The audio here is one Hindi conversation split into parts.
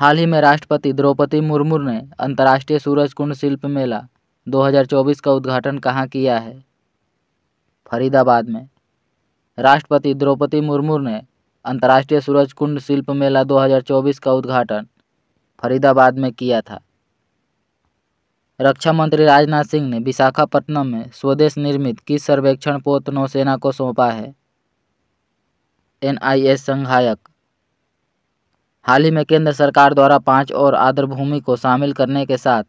हाल ही में राष्ट्रपति द्रौपदी मुर्मू ने अंतर्राष्ट्रीय सूरजकुंड शिल्प मेला 2024 का उद्घाटन कहाँ किया है? फरीदाबाद में। राष्ट्रपति द्रौपदी मुर्मू ने अंतर्राष्ट्रीय सूरजकुंड शिल्प मेला 2024 का उद्घाटन फरीदाबाद में किया था। रक्षा मंत्री राजनाथ सिंह ने विशाखापट्टनम में स्वदेश निर्मित किस सर्वेक्षण पोत नौसेना को सौंपा है? NIS संघायक। हाल ही में केंद्र सरकार द्वारा 5 और आर्द्रभूमि को शामिल करने के साथ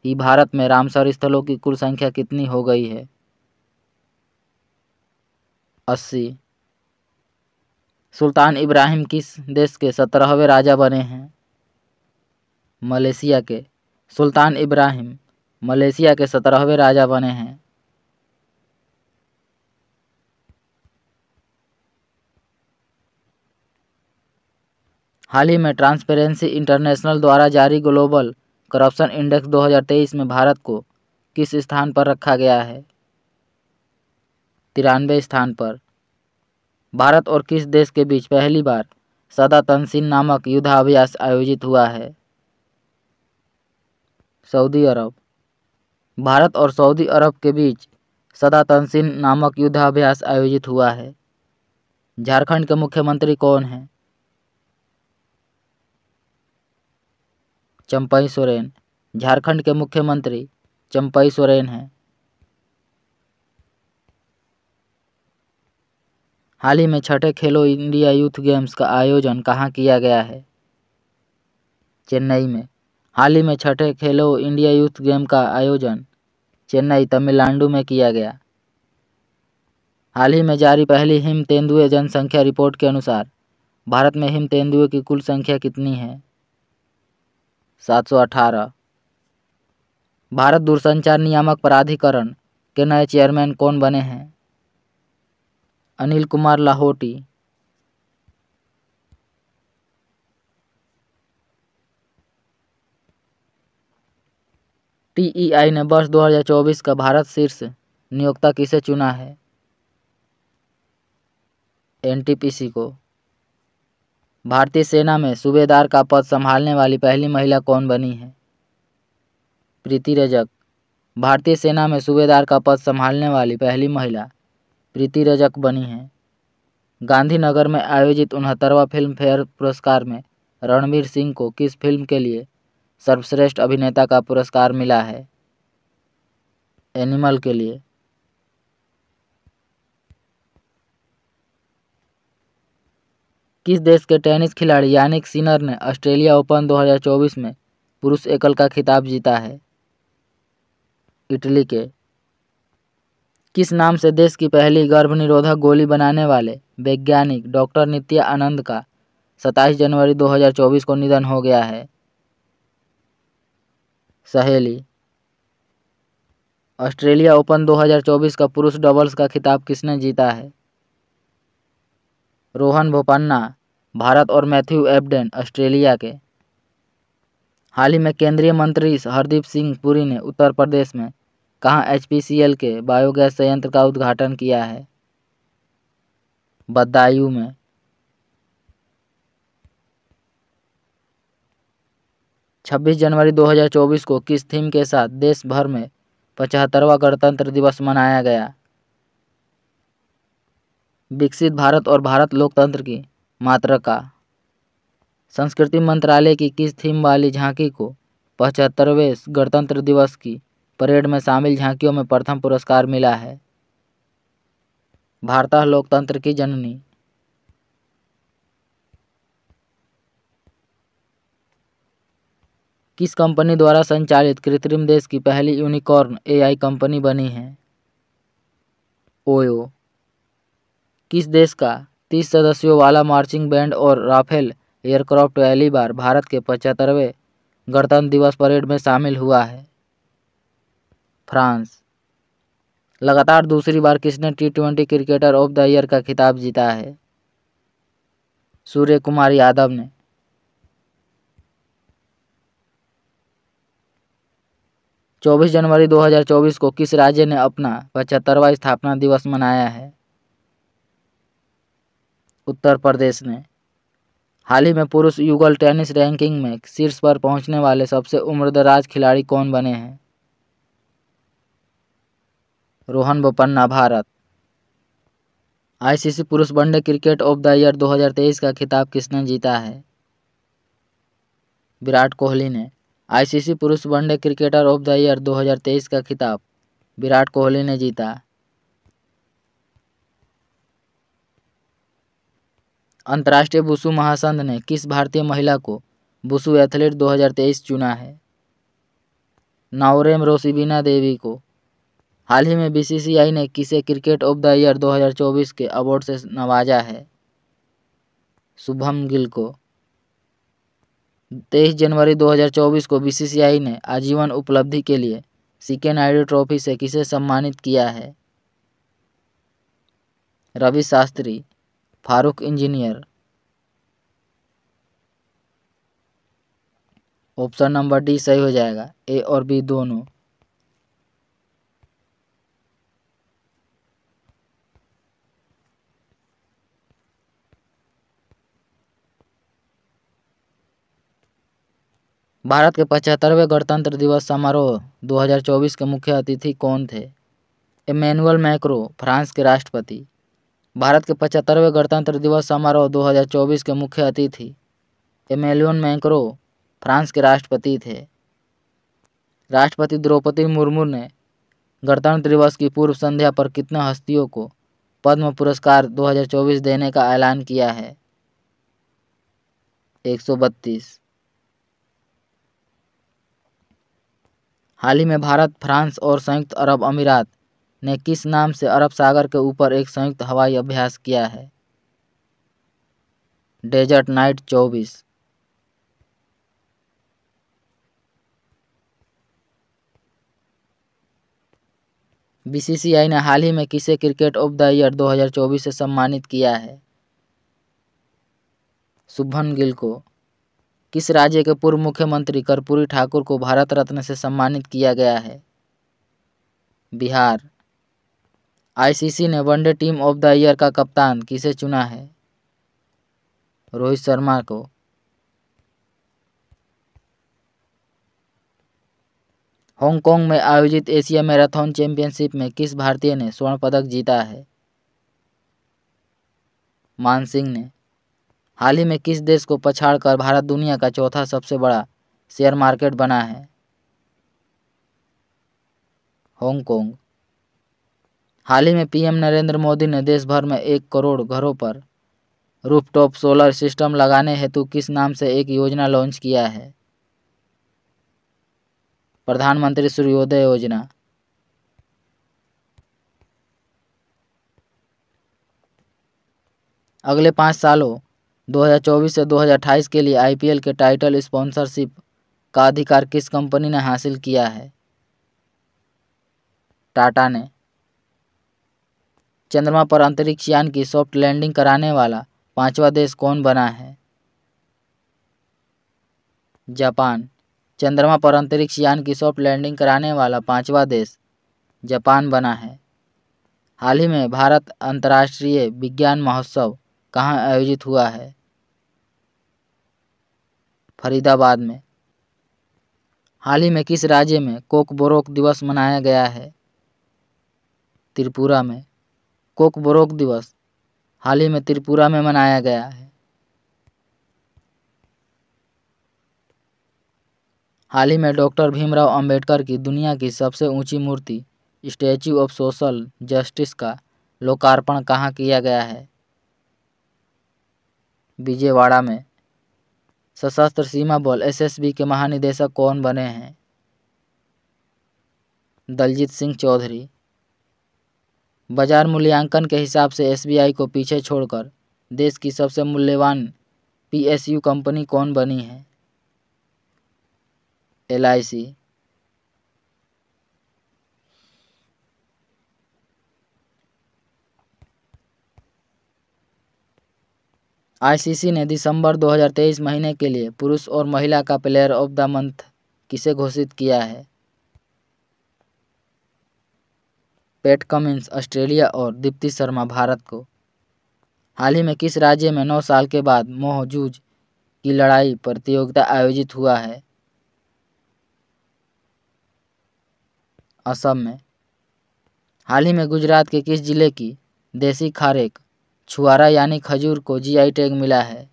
ही भारत में रामसर स्थलों की कुल संख्या कितनी हो गई है? 80। सुल्तान इब्राहिम किस देश के 17वें राजा बने हैं? मलेशिया के। सुल्तान इब्राहिम मलेशिया के 17वें राजा बने हैं। हाल ही में ट्रांसपेरेंसी इंटरनेशनल द्वारा जारी ग्लोबल करप्शन इंडेक्स 2023 में भारत को किस स्थान पर रखा गया है? 93वें स्थान पर। भारत और किस देश के बीच पहली बार सदा तंसीन नामक युद्धाभ्यास आयोजित हुआ है? सऊदी अरब। भारत और सऊदी अरब के बीच सदा तंसीन नामक युद्धाभ्यास आयोजित हुआ है। झारखंड के मुख्यमंत्री कौन हैं? चंपई सोरेन। झारखंड के मुख्यमंत्री चंपई सोरेन हैं। हाल ही में छठे खेलो इंडिया यूथ गेम्स का आयोजन कहाँ किया गया है? चेन्नई में। हाल ही में छठे खेलो इंडिया यूथ गेम का आयोजन चेन्नई तमिलनाडु में किया गया। हाल ही में जारी पहली हिम तेंदुए जनसंख्या रिपोर्ट के अनुसार भारत में हिम तेंदुए की कुल संख्या कितनी है? 718। भारत दूरसंचार नियामक प्राधिकरण के नए चेयरमैन कौन बने हैं? अनिल कुमार लाहोटी। TEI ने वर्ष 2024 का भारत शीर्ष नियोक्ता किसे चुना है? NTPC को। भारतीय सेना में सूबेदार का पद संभालने वाली पहली महिला कौन बनी है? प्रीति रजक। भारतीय सेना में सूबेदार का पद संभालने वाली पहली महिला प्रीति रजक बनी है। गांधीनगर में आयोजित 69वां फिल्म फेयर पुरस्कार में रणवीर सिंह को किस फिल्म के लिए सर्वश्रेष्ठ अभिनेता का पुरस्कार मिला है? एनिमल के लिए। किस देश के टेनिस खिलाड़ी यानिक सिनर ने ऑस्ट्रेलिया ओपन 2024 में पुरुष एकल का खिताब जीता है? इटली के। किस नाम से देश की पहली गर्भनिरोधक गोली बनाने वाले वैज्ञानिक डॉक्टर नित्या आनंद का 27 जनवरी 2024 को निधन हो गया है? सहेली। ऑस्ट्रेलिया ओपन 2024 का पुरुष डबल्स का खिताब किसने जीता है? रोहन बोपन्ना भारत और मैथ्यू एबडेन ऑस्ट्रेलिया के। हाल ही में केंद्रीय मंत्री हरदीप सिंह पुरी ने उत्तर प्रदेश में कहाँ HPCL के बायोगैस संयंत्र का उद्घाटन किया है? बदायूं में। 26 जनवरी 2024 को किस थीम के साथ देश भर में 75वां गणतंत्र दिवस मनाया गया? विकसित भारत और भारत लोकतंत्र की मातृका। संस्कृति मंत्रालय की किस थीम वाली झांकी को 75वें गणतंत्र दिवस की परेड में शामिल झांकियों में प्रथम पुरस्कार मिला है? भारत लोकतंत्र की जननी। किस कंपनी द्वारा संचालित कृत्रिम देश की पहली यूनिकॉर्न AI कंपनी बनी है? ओयो। किस देश का 30 सदस्यों वाला मार्चिंग बैंड और राफेल एयरक्राफ्ट पहली बार भारत के 75वें गणतंत्र दिवस परेड में शामिल हुआ है? फ्रांस। लगातार दूसरी बार किसने T20 cricketer of the year का खिताब जीता है? सूर्य कुमार यादव ने। चौबीस जनवरी 2024 को किस राज्य ने अपना 75वां स्थापना दिवस मनाया है? उत्तर प्रदेश ने। हाल ही में पुरुष युगल टेनिस रैंकिंग में शीर्ष पर पहुंचने वाले सबसे उम्रदराज खिलाड़ी कौन बने हैं? रोहन बोपन्ना, भारत। आईसीसी पुरुष one day cricket of the year 2023 का खिताब किसने जीता है? विराट कोहली ने। आईसीसी पुरुष one day cricketer of the year 2023 का खिताब विराट कोहली ने जीता। अंतर्राष्ट्रीय वुशु महासंघ ने किस भारतीय महिला को वुशु एथलीट 2023 चुना है? नाओरेम रोसिबिना देवी को। हाल ही में बीसीसीआई ने किसे क्रिकेट ऑफ द ईयर 2024 के अवार्ड से नवाजा है? शुभम गिल को। 23 जनवरी 2024 को बीसीसीआई ने आजीवन उपलब्धि के लिए सीके नायडू ट्रॉफी से किसे सम्मानित किया है? Ravi Shastri, Farokh Engineer. Option number D सही हो जाएगा, ए और बी दोनों। भारत के 75वें गणतंत्र दिवस समारोह 2024 के मुख्य अतिथि कौन थे? इमैनुअल मैक्रों, फ्रांस के राष्ट्रपति। भारत के 75वें गणतंत्र दिवस समारोह 2024 के मुख्य अतिथि इमैनुअल मैक्रों, फ्रांस के राष्ट्रपति थे। राष्ट्रपति द्रौपदी मुर्मू ने गणतंत्र दिवस की पूर्व संध्या पर कितने हस्तियों को पद्म पुरस्कार 2024 देने का ऐलान किया है? 132। हाल ही में भारत, फ्रांस और संयुक्त अरब अमीरात ने किस नाम से अरब सागर के ऊपर एक संयुक्त हवाई अभ्यास किया है? Desert Knight 24। बीसीसीआई ने हाल ही में किसे क्रिकेट ऑफ द ईयर 2024 से सम्मानित किया है? शुभमन गिल को। किस राज्य के पूर्व मुख्यमंत्री कर्पूरी ठाकुर को भारत रत्न से सम्मानित किया गया है? बिहार। आईसीसी ने one day team of the year का कप्तान किसे चुना है? रोहित शर्मा को। हांगकांग में आयोजित एशिया मैराथन चैंपियनशिप में किस भारतीय ने स्वर्ण पदक जीता है? मान सिंह ने। हाल ही में किस देश को पछाड़कर भारत दुनिया का चौथा सबसे बड़ा शेयर मार्केट बना है? हांगकांग। हाल ही में पीएम नरेंद्र मोदी ने देश भर में 1 करोड़ घरों पर रूफटॉप सोलर सिस्टम लगाने हेतु किस नाम से एक योजना लॉन्च किया है? प्रधानमंत्री सूर्योदय योजना। अगले 5 सालों 2024 से 2028 के लिए आईपीएल के टाइटल स्पॉन्सरशिप का अधिकार किस कंपनी ने हासिल किया है? टाटा ने। चंद्रमा पर अंतरिक्ष यान की सॉफ्ट लैंडिंग कराने वाला 5वां देश कौन बना है? जापान। चंद्रमा पर अंतरिक्ष यान की सॉफ्ट लैंडिंग कराने वाला 5वां देश जापान बना है। हाल ही में भारत अंतर्राष्ट्रीय विज्ञान महोत्सव कहाँ आयोजित हुआ है? फरीदाबाद में। हाल ही में किस राज्य में कोकबोरोक दिवस मनाया गया है? त्रिपुरा में। कोकबोरोक दिवस हाल ही में त्रिपुरा में मनाया गया है। हाल ही में डॉक्टर भीमराव अंबेडकर की दुनिया की सबसे ऊंची मूर्ति स्टैच्यू ऑफ सोशल जस्टिस का लोकार्पण कहाँ किया गया है? विजयवाड़ा में। सशस्त्र सीमा बल एसएसबी के महानिदेशक कौन बने हैं? दलजीत सिंह चौधरी। बाजार मूल्यांकन के हिसाब से एसबीआई को पीछे छोड़कर देश की सबसे मूल्यवान पीएसयू कंपनी कौन बनी है? एलआईसी। आईसीसी ने दिसंबर 2023 महीने के लिए पुरुष और महिला का प्लेयर ऑफ द मंथ किसे घोषित किया है? पैट कमिंस ऑस्ट्रेलिया और दीप्ति शर्मा भारत को। हाल ही में किस राज्य में 9 साल के बाद मोहजूज की लड़ाई प्रतियोगिता आयोजित हुआ है? असम में। हाल ही में गुजरात के किस जिले की देसी खारेक छुआरा यानी खजूर को जीआई टैग मिला है?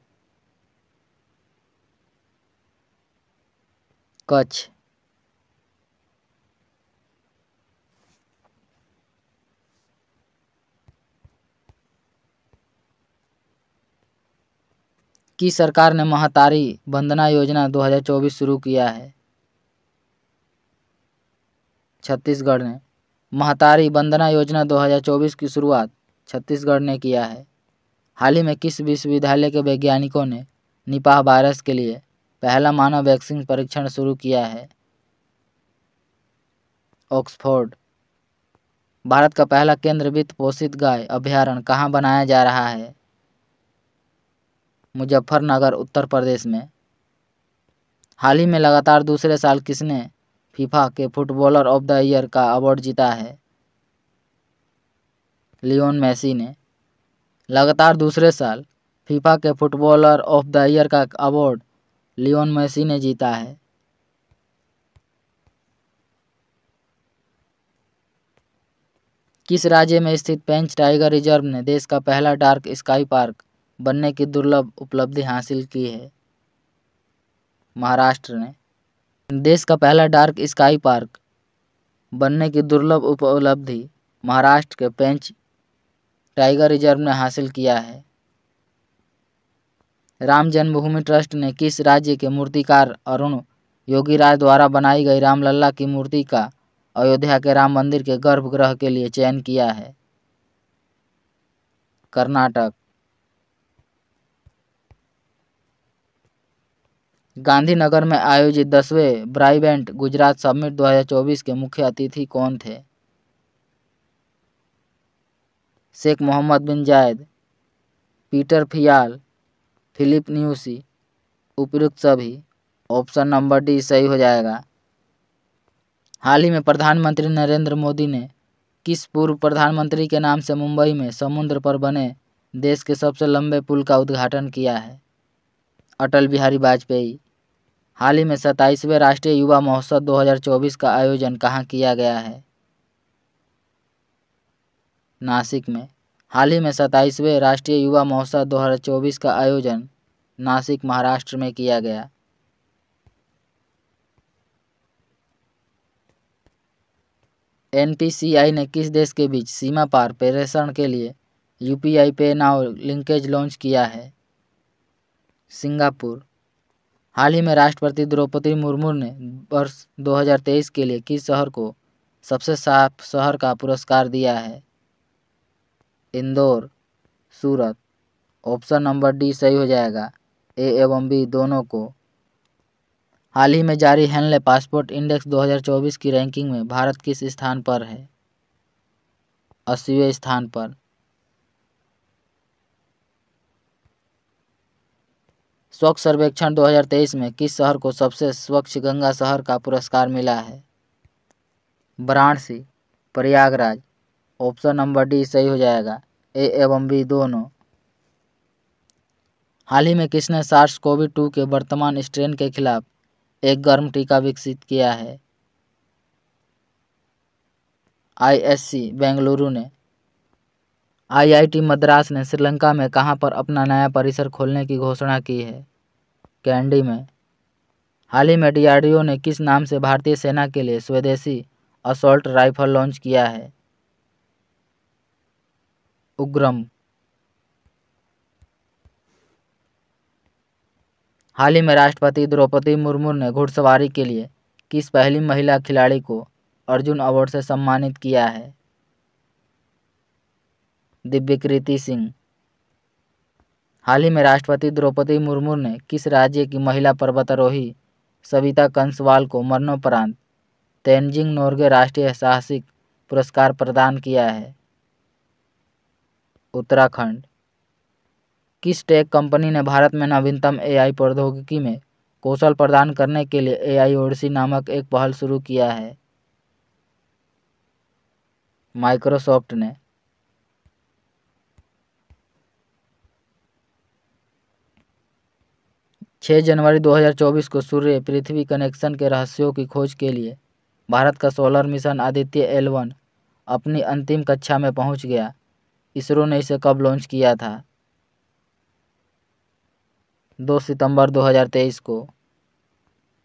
कच्छ। की सरकार ने महतारी वंदना योजना 2024 शुरू किया है? छत्तीसगढ़ ने। महतारी वंदना योजना 2024 की शुरुआत छत्तीसगढ़ ने किया है। हाल ही में किस विश्वविद्यालय के वैज्ञानिकों ने निपाह वायरस के लिए पहला मानव वैक्सीन परीक्षण शुरू किया है? ऑक्सफोर्ड। भारत का पहला केंद्र वित्त पोषित गाय अभयारण्य कहाँ बनाया जा रहा है? मुजफ्फरनगर, उत्तर प्रदेश में। हाल ही में लगातार दूसरे साल किसने फीफा के फुटबॉलर ऑफ द ईयर का अवार्ड जीता है? लियोन मेसी ने। लगातार दूसरे साल फीफा के फुटबॉलर ऑफ द ईयर का अवार्ड लियोन मेसी ने जीता है। किस राज्य में स्थित पेंच टाइगर रिजर्व ने देश का पहला डार्क स्काई पार्क बनने की दुर्लभ उपलब्धि हासिल की है? महाराष्ट्र ने। देश का पहला डार्क स्काई पार्क बनने की दुर्लभ उपलब्धि महाराष्ट्र के पेंच टाइगर रिजर्व ने हासिल किया है। राम जन्मभूमि ट्रस्ट ने किस राज्य के मूर्तिकार अरुण योगीराज द्वारा बनाई गई रामलला की मूर्ति का अयोध्या के राम मंदिर के गर्भगृह के लिए चयन किया है? कर्नाटक। गांधीनगर में आयोजित 10वें ब्रॉडबैंड गुजरात समिट 2024 के मुख्य अतिथि कौन थे? शेख मोहम्मद बिन जायद, पीटर फियाल, फिलिप न्यूसी, उपयुक्त सभी। ऑप्शन नंबर डी सही हो जाएगा। हाल ही में प्रधानमंत्री नरेंद्र मोदी ने किस पूर्व प्रधानमंत्री के नाम से मुंबई में समुद्र पर बने देश के सबसे लंबे पुल का उद्घाटन किया है? अटल बिहारी वाजपेयी। हाल ही में 27वें राष्ट्रीय युवा महोत्सव 2024 का आयोजन कहाँ किया गया है? नासिक में। हाल ही में 27वें राष्ट्रीय युवा महोत्सव 2024 का आयोजन नासिक, महाराष्ट्र में किया गया। एनपीसीआई ने किस देश के बीच सीमा पार प्रेषण के लिए यूपीआई पे नाउ लिंकेज लॉन्च किया है? सिंगापुर। हाल ही में राष्ट्रपति द्रौपदी मुर्मू ने वर्ष 2023 के लिए किस शहर को सबसे साफ शहर का पुरस्कार दिया है? इंदौर, सूरत। ऑप्शन नंबर डी सही हो जाएगा। ए एवं बी दोनों को। हाल ही में जारी हेनले पासपोर्ट इंडेक्स 2024 की रैंकिंग में भारत किस स्थान पर है? 80वें स्थान पर। स्वच्छ सर्वेक्षण 2023 में किस शहर को सबसे स्वच्छ गंगा शहर का पुरस्कार मिला है? Varanasi, Prayagraj. Option number D सही हो जाएगा। ए एवं बी दोनों। हाल ही में किसने सार्स कोवी 2 के वर्तमान स्ट्रेन के खिलाफ एक गर्म टीका विकसित किया है? आईएससी बेंगलुरु ने। आईआईटी मद्रास ने श्रीलंका में कहां पर अपना नया परिसर खोलने की घोषणा की है? कैंडी में। हाल ही में डीआरडीओ ने किस नाम से भारतीय सेना के लिए स्वदेशी असॉल्ट राइफल लॉन्च किया है? उग्रम। हाल ही में राष्ट्रपति द्रौपदी मुर्मू ने घुड़सवारी के लिए किस पहली महिला खिलाड़ी को अर्जुन अवार्ड से सम्मानित किया है? दिव्यकृति सिंह। हाल ही में राष्ट्रपति द्रौपदी मुर्मू ने किस राज्य की महिला पर्वतारोही सविता कंसवाल को मरणोपरांत तेनजिंग नोर्गे राष्ट्रीय साहसिक पुरस्कार प्रदान किया है? उत्तराखंड। किस टेक कंपनी ने भारत में नवीनतम एआई प्रौद्योगिकी में कौशल प्रदान करने के लिए एआई ओडिसी नामक एक पहल शुरू किया है? माइक्रोसॉफ्ट ने। 6 जनवरी 2024 को सूर्य पृथ्वी कनेक्शन के रहस्यों की खोज के लिए भारत का सोलर मिशन आदित्य L1 अपनी अंतिम कक्षा में पहुंच गया। इसरो ने इसे कब लॉन्च किया था? 2 सितंबर 2023 को।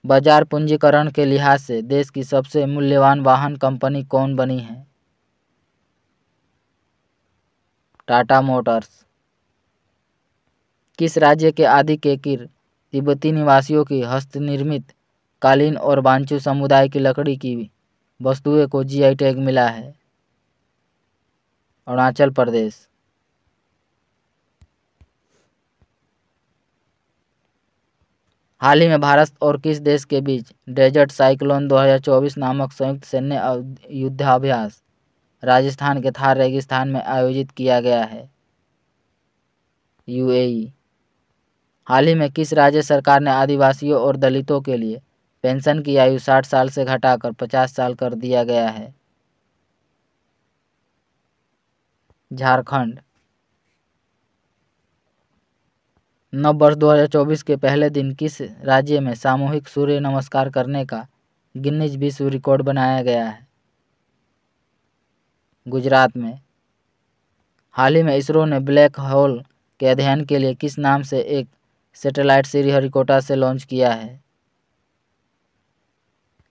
बाजार पूंजीकरण के लिहाज से देश की सबसे मूल्यवान वाहन कंपनी कौन बनी है? टाटा मोटर्स। किस राज्य के आदि केकिर तिब्बती निवासियों की हस्तनिर्मित कालीन और बांचू समुदाय की लकड़ी की वस्तुएं को जीआई टैग मिला है? अरुणाचल प्रदेश। हाल ही में भारत और किस देश के बीच डेजर्ट साइक्लोन 2024 नामक संयुक्त सैन्य युद्धाभ्यास राजस्थान के थार रेगिस्तान में आयोजित किया गया है? यूएई। हाल ही में किस राज्य सरकार ने आदिवासियों और दलितों के लिए पेंशन की आयु 60 साल से घटाकर 50 साल कर दिया गया है? झारखंड। नववर्ष 2024 के पहले दिन किस राज्य में सामूहिक सूर्य नमस्कार करने का गिनीज विश्व रिकॉर्ड बनाया गया है? गुजरात में। हाल ही में इसरो ने ब्लैक होल के अध्ययन के लिए किस नाम से एक सैटेलाइट श्रीहरिकोटा से लॉन्च किया है?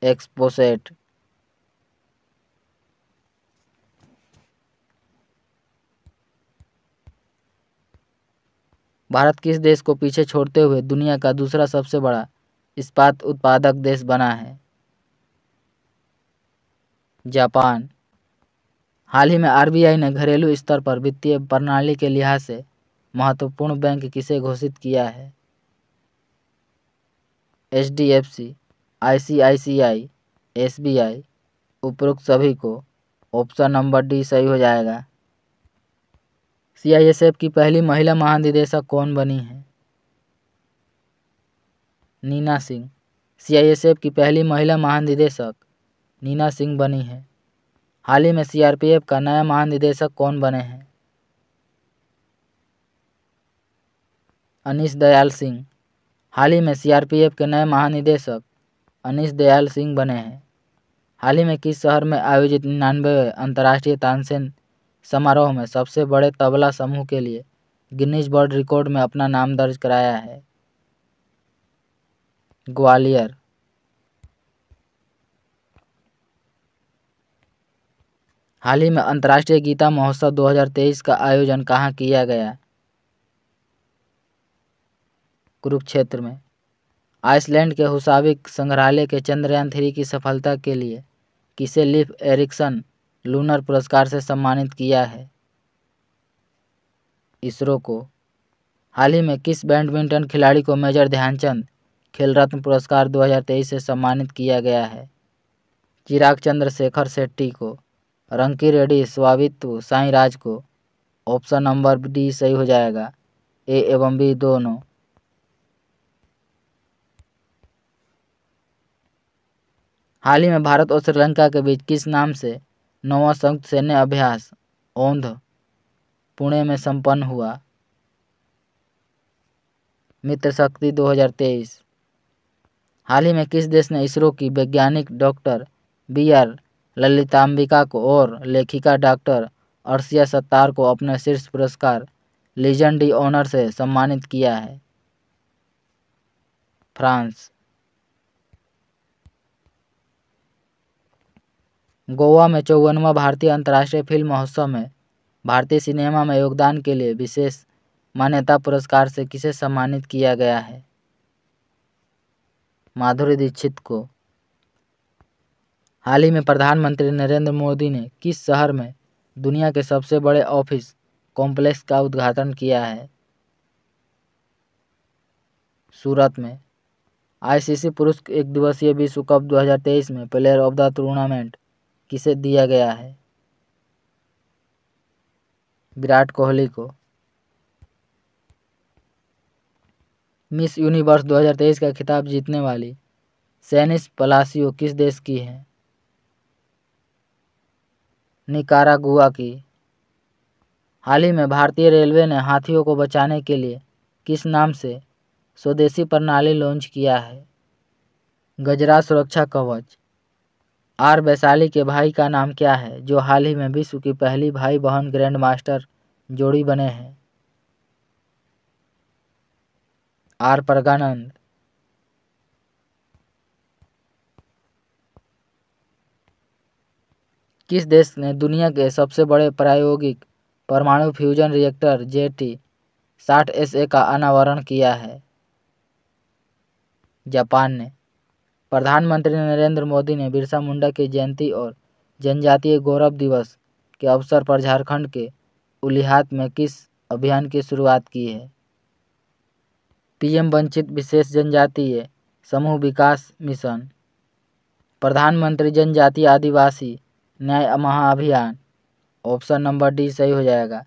एक्सपोसैट। भारत किस देश को पीछे छोड़ते हुए दुनिया का दूसरा सबसे बड़ा इस्पात उत्पादक देश बना है? जापान। हाल ही में आरबीआई ने घरेलू स्तर पर वित्तीय प्रणाली के लिहाज से महत्वपूर्ण बैंक किसे घोषित किया है? HDFC, ICICI, SBI. उपरोक्त सभी को ऑप्शन नंबर डी सही हो जाएगा। सीआईएसएफ की पहली महिला महानिदेशक कौन बनी है? नीना सिंह। सीआईएसएफ की पहली महिला महानिदेशक नीना सिंह बनी है। हाल ही में सीआरपीएफ का नया महानिदेशक कौन बने हैं? अनीश दयाल सिंह। हाल ही में सीआरपीएफ के नए महानिदेशक अनीश दयाल सिंह बने हैं। हाल ही में किस शहर में आयोजित 99वें अंतर्राष्ट्रीय तानसेन समारोह में सबसे बड़े तबला समूह के लिए गिनीज वर्ल्ड रिकॉर्ड में अपना नाम दर्ज कराया है? ग्वालियर। हाल ही में अंतर्राष्ट्रीय गीता महोत्सव 2023 का आयोजन कहाँ किया गया? कुरुक्षेत्र में। आइसलैंड के हुसाविक संग्रहालय के चंद्रयान 3 की सफलता के लिए किसे लिफ एरिक्सन लूनर पुरस्कार से सम्मानित किया है? इसरो को। हाल ही में किस बैडमिंटन खिलाड़ी को मेजर ध्यानचंद खेल रत्न पुरस्कार 2023 से सम्मानित किया गया है? चिराग चंद्रशेखर शेट्टी को। रंकी रेड्डी स्वामित्व साई राज को। ऑप्शन नंबर डी सही हो जाएगा। ए एवं बी दोनों। हाल ही में भारत और श्रीलंका के बीच किस नाम से 9वां संयुक्त सैन्य अभ्यास औंध पुणे में संपन्न हुआ? मित्र शक्ति 2023। हाल ही में किस देश ने इसरो की वैज्ञानिक डॉक्टर BR ललितांबिका को और लेखिका डॉक्टर अर्शिया सत्तार को अपने शीर्ष पुरस्कार लीजन डी ऑनर से सम्मानित किया है? फ्रांस। गोवा में 54वां भारतीय अंतर्राष्ट्रीय फिल्म महोत्सव में भारतीय सिनेमा में योगदान के लिए विशेष मान्यता पुरस्कार से किसे सम्मानित किया गया है? माधुरी दीक्षित को। हाल ही में प्रधानमंत्री नरेंद्र मोदी ने किस शहर में दुनिया के सबसे बड़े ऑफिस कॉम्प्लेक्स का उद्घाटन किया है? सूरत में। आईसीसी पुरुष एकदिवसीय विश्व कप 2023 में प्लेयर ऑफ द टूर्नामेंट किसे दिया गया है? विराट कोहली को। मिस यूनिवर्स 2023 का खिताब जीतने वाली सैनिस पलासियो किस देश की है? निकारागुआ की। हाल ही में भारतीय रेलवे ने हाथियों को बचाने के लिए किस नाम से स्वदेशी प्रणाली लॉन्च किया है? गजराज सुरक्षा कवच। आर वैशाली के भाई का नाम क्या है जो हाल ही में विश्व की पहली भाई बहन ग्रैंड मास्टर जोड़ी बने हैं? आर प्रज्ञानंद। किस देश ने दुनिया के सबसे बड़े प्रायोगिक परमाणु फ्यूजन रिएक्टर JT-60SA का अनावरण किया है? जापान ने। प्रधानमंत्री नरेंद्र मोदी ने बिरसा मुंडा की जयंती और जनजातीय गौरव दिवस के अवसर पर झारखंड के उलिहात में किस अभियान की शुरुआत की है? PM वंचित विशेष जनजातीय समूह विकास मिशन। प्रधानमंत्री जनजातीय आदिवासी न्याय महाअभियान। ऑप्शन नंबर डी सही हो जाएगा,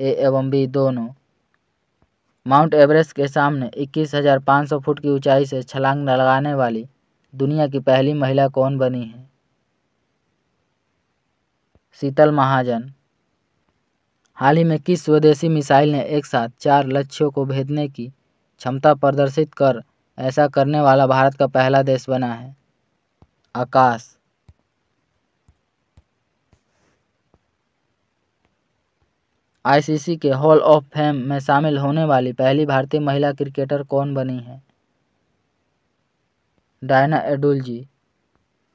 ए एवं बी दोनों। माउंट एवरेस्ट के सामने 21,500 फुट की ऊंचाई से छलांग लगाने वाली दुनिया की पहली महिला कौन बनी है? शीतल महाजन। हाल ही में किस स्वदेशी मिसाइल ने एक साथ 4 लक्ष्यों को भेदने की क्षमता प्रदर्शित कर ऐसा करने वाला भारत का पहला देश बना है? आकाश। ICC के हॉल ऑफ फेम में शामिल होने वाली पहली भारतीय महिला क्रिकेटर कौन बनी है? डायना एडुल्जी।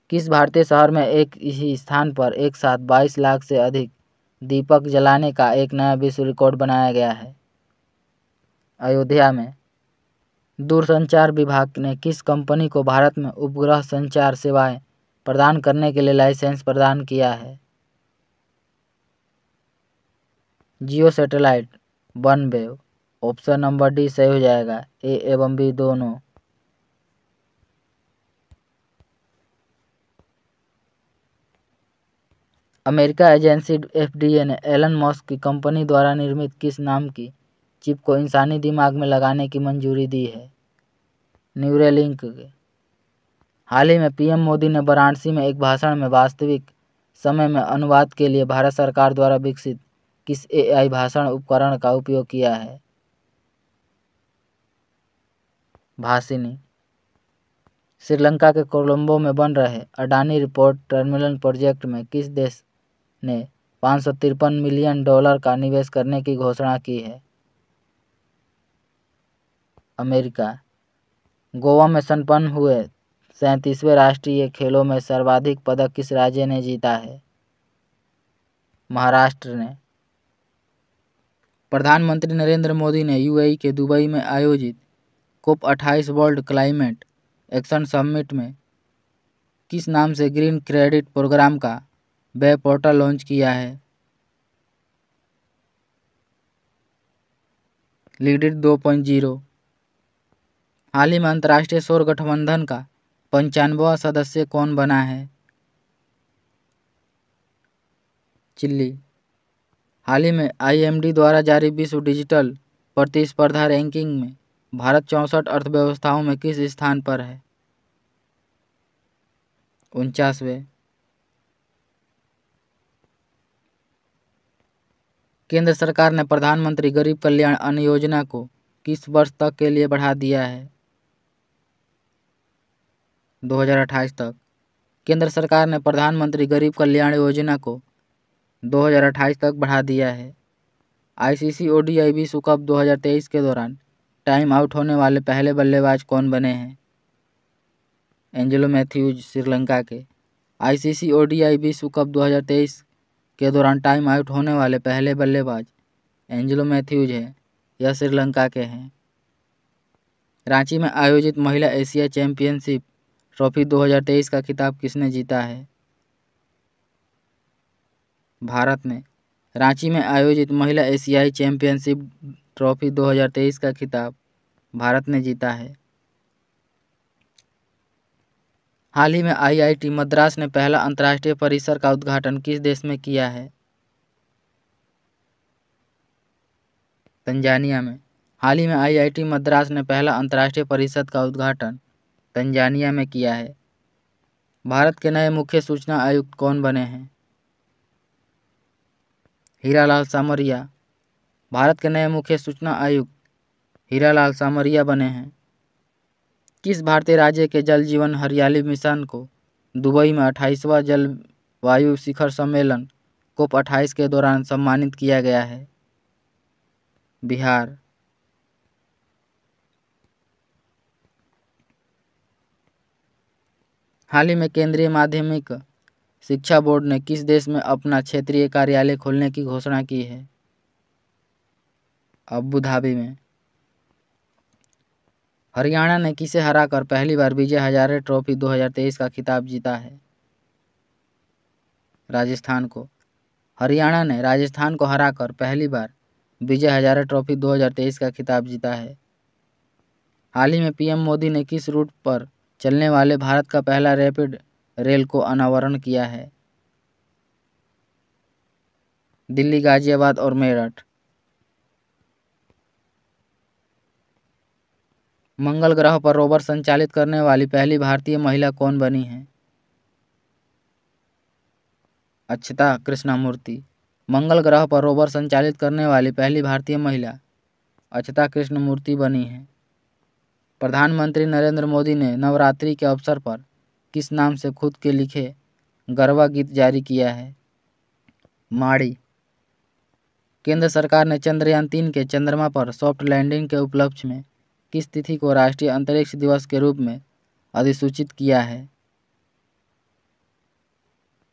किस भारतीय शहर में एक ही स्थान पर एक साथ 22 लाख से अधिक दीपक जलाने का एक नया विश्व रिकॉर्ड बनाया गया है? अयोध्या में। दूरसंचार विभाग ने किस कंपनी को भारत में उपग्रह संचार सेवाएं प्रदान करने के लिए लाइसेंस प्रदान किया है? जियो सैटेलाइट वनवेव। ऑप्शन नंबर डी सही हो जाएगा, ए एवं बी दोनों। अमेरिका एजेंसी FDA ने एलन मस्क की कंपनी द्वारा निर्मित किस नाम की चिप को इंसानी दिमाग में लगाने की मंजूरी दी है? न्यूरेलिंक। हाल ही में PM मोदी ने वाराणसी में एक भाषण में वास्तविक समय में अनुवाद के लिए भारत सरकार द्वारा विकसित किस AI भाषण उपकरण का उपयोग किया है? भाषिनी। श्रीलंका के कोलंबो में बन रहे अडानी रिपोर्ट टर्मिनल प्रोजेक्ट में किस देश ने $553 मिलियन का निवेश करने की घोषणा की है? अमेरिका। गोवा में संपन्न हुए 37वें राष्ट्रीय खेलों में सर्वाधिक पदक किस राज्य ने जीता है? महाराष्ट्र ने। प्रधानमंत्री नरेंद्र मोदी ने UAE के दुबई में आयोजित COP28 world climate action summit में किस नाम से ग्रीन क्रेडिट प्रोग्राम का वेब पोर्टल लॉन्च किया है? लीडिट 2.0। हाल ही में अंतर्राष्ट्रीय सौर गठबंधन का 95वां सदस्य कौन बना है? चिली। हाल ही में IMD द्वारा जारी विश्व डिजिटल प्रतिस्पर्धा रैंकिंग में भारत 64 अर्थव्यवस्थाओं में किस स्थान पर है? 49वें। केंद्र सरकार ने प्रधानमंत्री गरीब कल्याण अन्न योजना को किस वर्ष तक के लिए बढ़ा दिया है? 2028 तक। केंद्र सरकार ने प्रधानमंत्री गरीब कल्याण योजना को 2028 तक बढ़ा दिया है। ICC ODI विश्व कप 2023 के दौरान टाइम आउट होने वाले पहले बल्लेबाज कौन बने हैं? एंजेलो मैथ्यूज श्रीलंका के। ICC ODI विश्व कप 2023 के दौरान टाइम आउट होने वाले पहले बल्लेबाज एंजेलो मैथ्यूज हैं। यह श्रीलंका के हैं। रांची में आयोजित महिला एशिया चैंपियनशिप ट्रॉफी 2023 का खिताब किसने जीता है? भारत ने। रांची में आयोजित महिला एशियाई चैंपियनशिप ट्रॉफी 2023 का खिताब भारत ने जीता है। हाल ही में IIT मद्रास ने पहला अंतर्राष्ट्रीय परिसर का उद्घाटन किस देश में किया है? तंजानिया में। हाल ही में IIT मद्रास ने पहला अंतर्राष्ट्रीय परिषद का उद्घाटन तंजानिया में किया है। भारत के नए मुख्य सूचना आयुक्त कौन बने हैं? हीरालाल सामरिया। भारत के नए मुख्य सूचना आयुक्त हीरालाल सामरिया बने हैं। किस भारतीय राज्य के जल जीवन हरियाली मिशन को दुबई में 28वां जलवायु शिखर सम्मेलन COP28 के दौरान सम्मानित किया गया है? बिहार। हाल ही में केंद्रीय माध्यमिक शिक्षा बोर्ड ने किस देश में अपना क्षेत्रीय कार्यालय खोलने की घोषणा की है? अबू धाबी में। हरियाणा ने किसे हराकर पहली बार विजय हजारे ट्रॉफी 2023 का खिताब जीता है? राजस्थान को। हरियाणा ने राजस्थान को हराकर पहली बार विजय हजारे ट्रॉफी 2023 का खिताब जीता है। हाल ही में पीएम मोदी ने किस रूट पर चलने वाले भारत का पहला रैपिड रेल को अनावरण किया है? दिल्ली, गाजियाबाद और मेरठ। मंगल ग्रह पर रोवर संचालित करने वाली पहली भारतीय महिला कौन बनी है? अक्षता कृष्णमूर्ति। मंगल ग्रह पर रोवर संचालित करने वाली पहली भारतीय महिला अक्षता कृष्णमूर्ति बनी है। प्रधानमंत्री नरेंद्र मोदी ने नवरात्रि के अवसर पर किस नाम से खुद के लिखे गरबा गीत जारी किया है? माड़ी। केंद्र सरकार ने चंद्रयान 3 के चंद्रमा पर सॉफ्ट लैंडिंग के उपलक्ष्य में किस तिथि को राष्ट्रीय अंतरिक्ष दिवस के रूप में अधिसूचित किया है?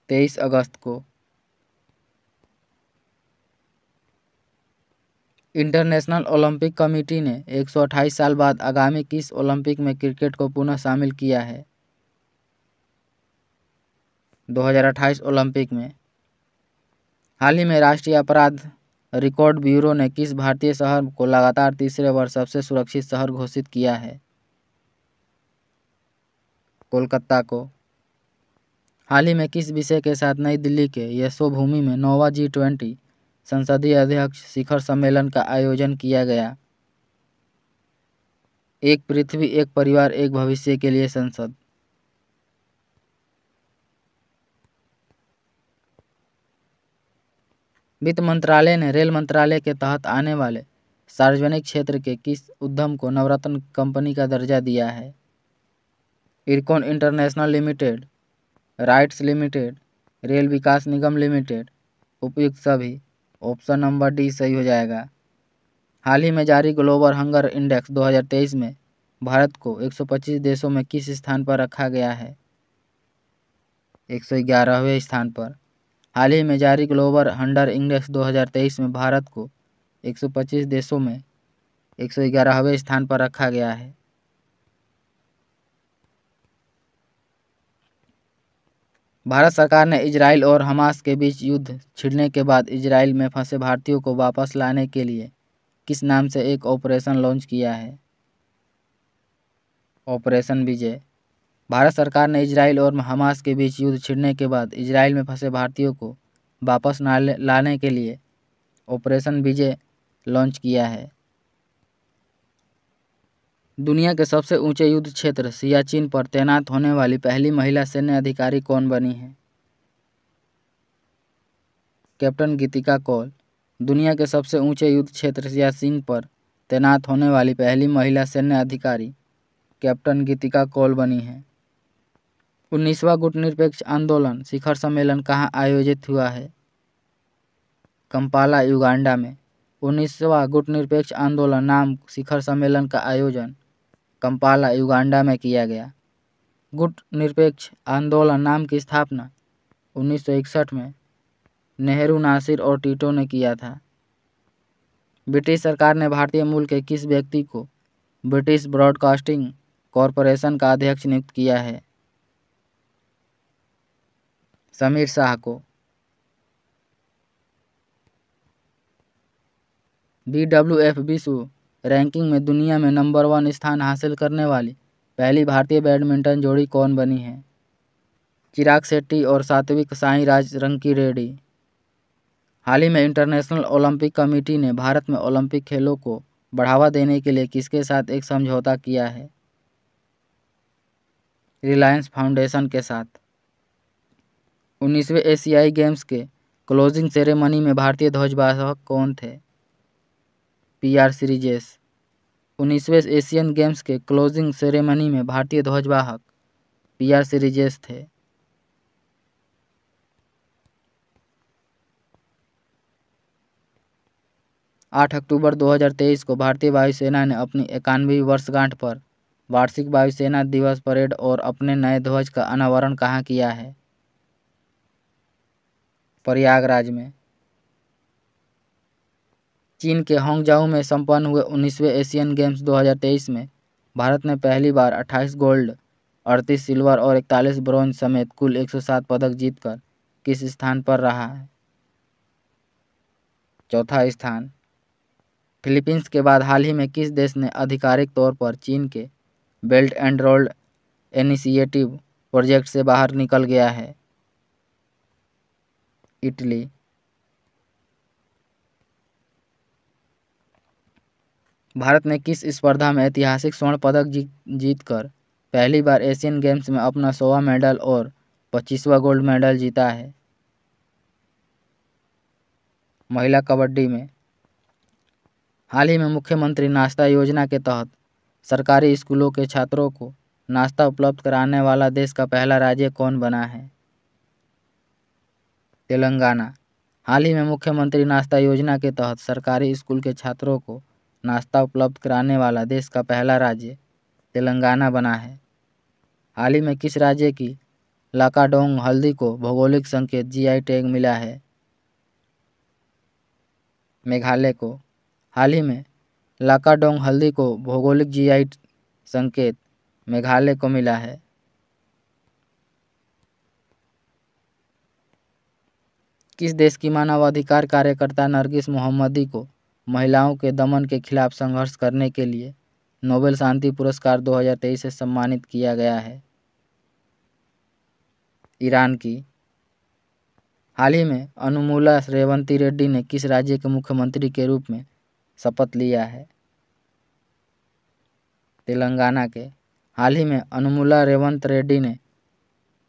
23 अगस्त को। इंटरनेशनल ओलंपिक कमेटी ने 128 साल बाद आगामी किस ओलंपिक में क्रिकेट को पुनः शामिल किया है? 2028 ओलंपिक में। हाल ही में राष्ट्रीय अपराध रिकॉर्ड ब्यूरो ने किस भारतीय शहर को लगातार तीसरे वर्ष सबसे सुरक्षित शहर घोषित किया है? कोलकाता को। हाल ही में किस विषय के साथ नई दिल्ली के यशोभूमि में 9वां G20 संसदीय अध्यक्ष शिखर सम्मेलन का आयोजन किया गया? एक पृथ्वी, एक परिवार, एक भविष्य के लिए संसद। वित्त मंत्रालय ने रेल मंत्रालय के तहत आने वाले सार्वजनिक क्षेत्र के किस उद्यम को नवरत्न कंपनी का दर्जा दिया है? IRCON International Limited, RITES Limited, Rail Vikas Nigam Limited, उपयुक्त सभी। ऑप्शन नंबर डी सही हो जाएगा। हाल ही में जारी ग्लोबल हंगर इंडेक्स 2023 में भारत को 125 देशों में किस स्थान पर रखा गया है? 111वें स्थान पर। हाल ही में जारी ग्लोबल हंगर इंडेक्स 2023 में भारत को 125 देशों में 111वें स्थान पर रखा गया है। भारत सरकार ने इजराइल और हमास के बीच युद्ध छिड़ने के बाद इजराइल में फंसे भारतीयों को वापस लाने के लिए किस नाम से एक ऑपरेशन लॉन्च किया है? ऑपरेशन विजय। भारत सरकार ने इजराइल और हमास के बीच युद्ध छिड़ने के बाद इजराइल में फंसे भारतीयों को वापस लाने के लिए ऑपरेशन विजय लॉन्च किया है। दुनिया के सबसे ऊंचे युद्ध क्षेत्र सियाचिन पर तैनात होने वाली पहली महिला सैन्य अधिकारी कौन बनी है? कैप्टन गीतिका कौल। दुनिया के सबसे ऊंचे युद्ध क्षेत्र सियाचिन पर तैनात होने वाली पहली महिला सैन्य अधिकारी कैप्टन गीतिका कौल बनी है। 19वां गुटनिरपेक्ष आंदोलन शिखर सम्मेलन कहाँ आयोजित हुआ है? कंपाला, युगांडा में। 19वां गुटनिरपेक्ष आंदोलन नाम शिखर सम्मेलन का आयोजन कंपाला, युगांडा में किया गया। गुट निरपेक्ष आंदोलन नाम की स्थापना 1961 में नेहरू, नासिर और टीटो ने किया था। ब्रिटिश सरकार ने भारतीय मूल के किस व्यक्ति को ब्रिटिश ब्रॉडकास्टिंग कॉरपोरेशन का अध्यक्ष नियुक्त किया है? समीर शाह को। BWF विश्व रैंकिंग में दुनिया में नंबर 1 स्थान हासिल करने वाली पहली भारतीय बैडमिंटन जोड़ी कौन बनी है? चिराग शेट्टी और सात्विक साईराज रंकीरेड्डी। हाल ही में इंटरनेशनल ओलंपिक कमेटी ने भारत में ओलंपिक खेलों को बढ़ावा देने के लिए किसके साथ एक समझौता किया है? रिलायंस फाउंडेशन के साथ। 19वें एशियाई गेम्स के क्लोजिंग सेरेमनी में भारतीय ध्वजवाहक कौन थे? PR श्रीजेश। 19वें एशियन गेम्स के क्लोजिंग सेरेमनी में भारतीय ध्वजवाहक PR सीरीजेस थे। आठ अक्टूबर 2023 को भारतीय वायुसेना ने अपनी 91वीं वर्षगांठ पर वार्षिक वायुसेना दिवस परेड और अपने नए ध्वज का अनावरण कहाँ किया है? प्रयागराज में। चीन के हांगझाऊ में संपन्न हुए 19वें एशियन गेम्स 2023 में भारत ने पहली बार 28 गोल्ड, 38 सिल्वर और 41 ब्रॉन्ज समेत कुल 107 पदक जीतकर किस स्थान पर रहा है? चौथा स्थान। फिलीपींस के बाद हाल ही में किस देश ने आधिकारिक तौर पर चीन के belt and road initiative project से बाहर निकल गया है? इटली। भारत ने किस स्पर्धा में ऐतिहासिक स्वर्ण पदक जीतकर पहली बार एशियन गेम्स में अपना 100वां मेडल और 25वां गोल्ड मेडल जीता है? महिला कबड्डी में। हाल ही में मुख्यमंत्री नाश्ता योजना के तहत सरकारी स्कूलों के छात्रों को नाश्ता उपलब्ध कराने वाला देश का पहला राज्य कौन बना है? तेलंगाना। हाल ही में मुख्यमंत्री नाश्ता योजना के तहत सरकारी स्कूल के छात्रों को नाश्ता उपलब्ध कराने वाला देश का पहला राज्य तेलंगाना बना है। हाल ही में किस राज्य की लाकाडोंग हल्दी को भौगोलिक संकेत GI टैग मिला है? मेघालय को। हाल ही में लाकाडोंग हल्दी को भौगोलिक GI संकेत मेघालय को मिला है। किस देश की मानवाधिकार कार्यकर्ता नरगिस मोहम्मदी को महिलाओं के दमन के खिलाफ संघर्ष करने के लिए नोबेल शांति पुरस्कार 2023 से सम्मानित किया गया है? ईरान की। हाल ही में अनुमुला रेवंती रेड्डी ने किस राज्य के मुख्यमंत्री के रूप में शपथ लिया है? तेलंगाना के। हाल ही में अनुमुला रेवंत रेड्डी ने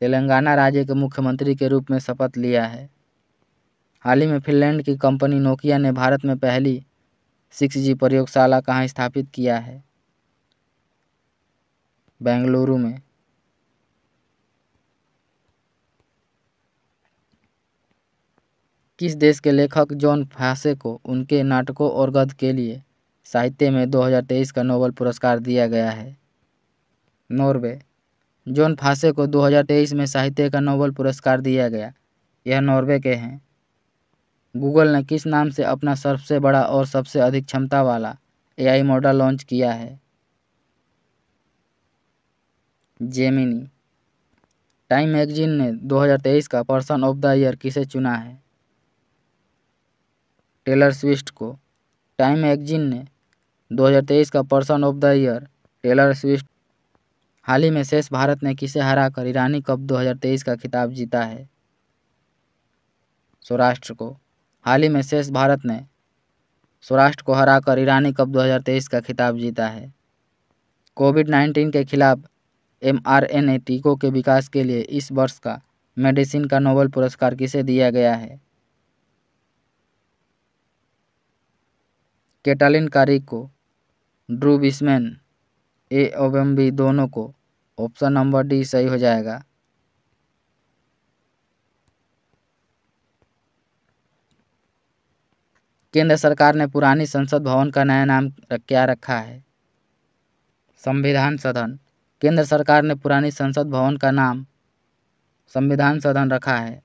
तेलंगाना राज्य के मुख्यमंत्री के रूप में शपथ लिया है। हाल ही में फिनलैंड की कंपनी नोकिया ने भारत में पहली 6G प्रयोगशाला कहाँ स्थापित किया है? बेंगलुरु में। किस देश के लेखक जॉन फासे को उनके नाटकों और गद्य के लिए साहित्य में 2023 का नोबेल पुरस्कार दिया गया है? नॉर्वे। जॉन फासे को 2023 में साहित्य का नोबेल पुरस्कार दिया गया। यह नॉर्वे के हैं। गूगल ने किस नाम से अपना सबसे बड़ा और सबसे अधिक क्षमता वाला AI मॉडल लॉन्च किया है? जेमिनी। टाइम मैगजीन ने 2023 का पर्सन ऑफ द ईयर किसे चुना है? टेलर स्विफ्ट को। टाइम मैगजीन ने 2023 का person of the year Taylor Swift. हाल ही में शेष भारत ने किसे हराकर ईरानी कप 2023 का खिताब जीता है? सौराष्ट्र को। हाल ही में शेष भारत ने सौराष्ट्र को हराकर ईरानी कप 2023 का खिताब जीता है। कोविड-19 के खिलाफ mRNA टीकों के विकास के लिए इस वर्ष का मेडिसिन का नोबेल पुरस्कार किसे दिया गया है? कैटलिन कारिक को। ड्रू बिस्मैन A एवं B दोनों को। ऑप्शन नंबर D सही हो जाएगा। केंद्र सरकार ने पुरानी संसद भवन का नया नाम क्या रखा है? संविधान सदन। केंद्र सरकार ने पुरानी संसद भवन का नाम संविधान सदन रखा है।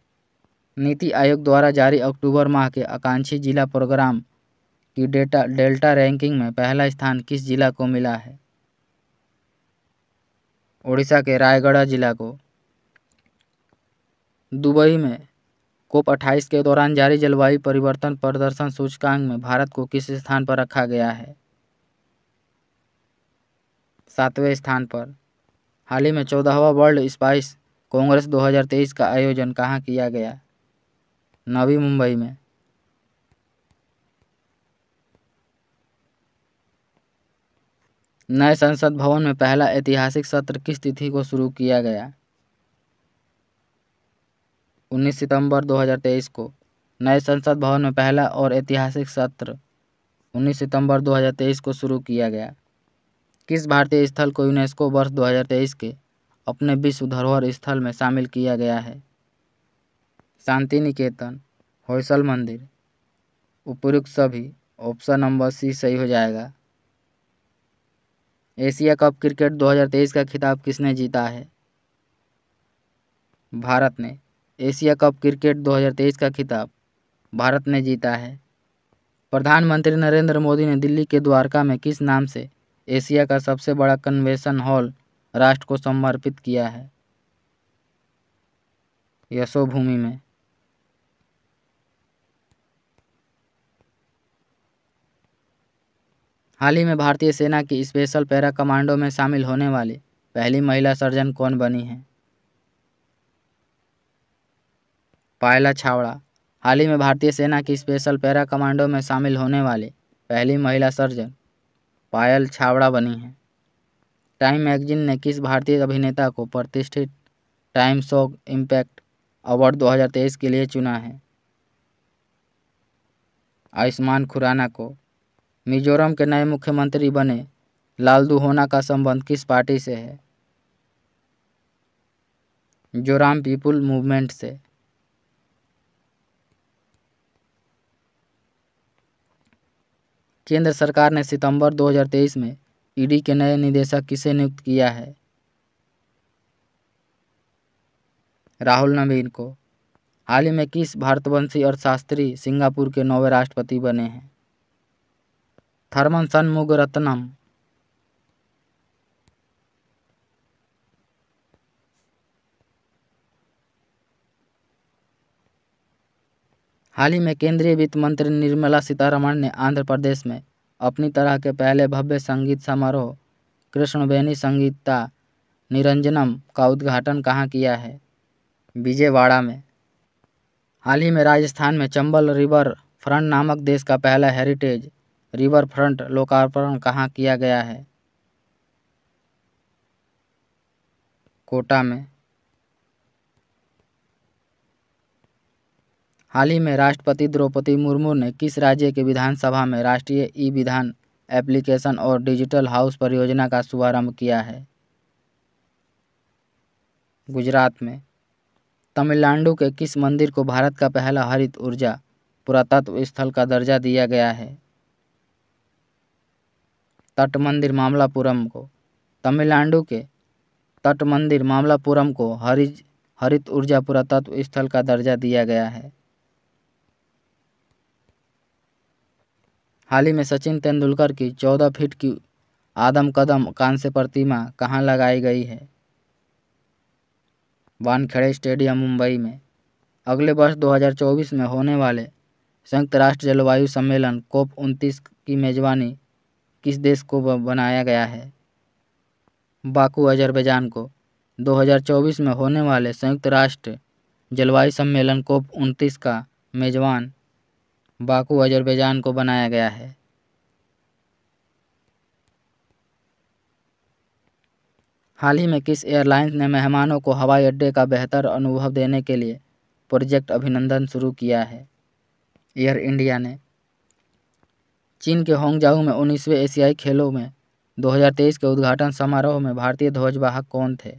नीति आयोग द्वारा जारी अक्टूबर माह के आकांक्षी जिला प्रोग्राम की डेल्टा रैंकिंग में पहला स्थान किस जिला को मिला है? ओडिशा के रायगढ़ जिला को। दुबई में COP28 के दौरान जारी जलवायु परिवर्तन प्रदर्शन सूचकांक में भारत को किस स्थान पर रखा गया है? 7वें स्थान पर। हाल ही में 14वां वर्ल्ड स्पाइस कांग्रेस 2023 का आयोजन कहाँ किया गया? नवी मुंबई में। नए संसद भवन में पहला ऐतिहासिक सत्र किस तिथि को शुरू किया गया? 19 सितंबर 2023 को। नए संसद भवन में पहला और ऐतिहासिक सत्र 19 सितंबर 2023 को शुरू किया गया। किस भारतीय स्थल को यूनेस्को वर्ष 2023 के अपने विश्व धरोहर स्थल में शामिल किया गया है? शांति निकेतन, होयसल मंदिर, उपयुक्त सभी। ऑप्शन नंबर सी सही हो जाएगा। एशिया कप क्रिकेट 2023 का खिताब किसने जीता है? भारत ने। एशिया कप क्रिकेट 2023 का खिताब भारत ने जीता है। प्रधानमंत्री नरेंद्र मोदी ने दिल्ली के द्वारका में किस नाम से एशिया का सबसे बड़ा कन्वेंशन हॉल राष्ट्र को समर्पित किया है? यशोभूमि में। हाल ही में भारतीय सेना की स्पेशल पैरा कमांडो में शामिल होने वाली पहली महिला सर्जन कौन बनी है? पायला छावड़ा। हाल ही में भारतीय सेना की स्पेशल पैरा कमांडो में शामिल होने वाली पहली महिला सर्जन पायल छावड़ा बनी है। टाइम मैगजीन ने किस भारतीय अभिनेता को प्रतिष्ठित टाइम्स ऑफ इम्पैक्ट अवार्ड 2023 के लिए चुना है? आयुष्मान खुराना को। मिजोरम के नए मुख्यमंत्री बने लालदूहोना का संबंध किस पार्टी से है? जोराम पीपुल मूवमेंट से। केंद्र सरकार ने सितंबर 2023 में ईडी के नए निदेशक किसे नियुक्त किया है? राहुल नवीन को। हाल ही में किस भारतवंशी अर्थशास्त्री सिंगापुर के 9वें राष्ट्रपति बने हैं? थर्मन शनमुगरत्नम। हाल ही में केंद्रीय वित्त मंत्री निर्मला सीतारमण ने आंध्र प्रदेश में अपनी तरह के पहले भव्य संगीत समारोह कृष्णवेनी संगीता निरंजनम का उद्घाटन कहाँ किया है? विजयवाड़ा में। हाल ही में राजस्थान में चंबल रिवर फ्रंट नामक देश का पहला हेरिटेज रिवर फ्रंट लोकार्पण कहाँ किया गया है? कोटा में। हाल ही में राष्ट्रपति द्रौपदी मुर्मू ने किस राज्य के विधानसभा में राष्ट्रीय ई विधान एप्लीकेशन और डिजिटल हाउस परियोजना का शुभारंभ किया है? गुजरात में। तमिलनाडु के किस मंदिर को भारत का पहला हरित ऊर्जा पुरातत्व स्थल का दर्जा दिया गया है? तट मंदिर मामलापुरम को। तमिलनाडु के तट मंदिर मामलापुरम को हरित ऊर्जा पुरातत्व स्थल का दर्जा दिया गया है। हाल ही में सचिन तेंदुलकर की 14 फीट की आदम कदम कांस्य प्रतिमा कहाँ लगाई गई है? वानखेड़े स्टेडियम मुंबई में। अगले वर्ष 2024 में होने वाले संयुक्त राष्ट्र जलवायु सम्मेलन COP29 की मेजबानी किस देश को बनाया गया है? बाकू अजरबैजान को। 2024 में होने वाले संयुक्त राष्ट्र जलवायु सम्मेलन COP29 का मेजबान बाकू अजरबैजान को बनाया गया है। हाल ही में किस एयरलाइंस ने मेहमानों को हवाई अड्डे का बेहतर अनुभव देने के लिए प्रोजेक्ट अभिनंदन शुरू किया है? एयर इंडिया ने। चीन के होंगजाऊ में 19वें एशियाई खेलों में 2023 के उद्घाटन समारोह में भारतीय ध्वजवाहक कौन थे?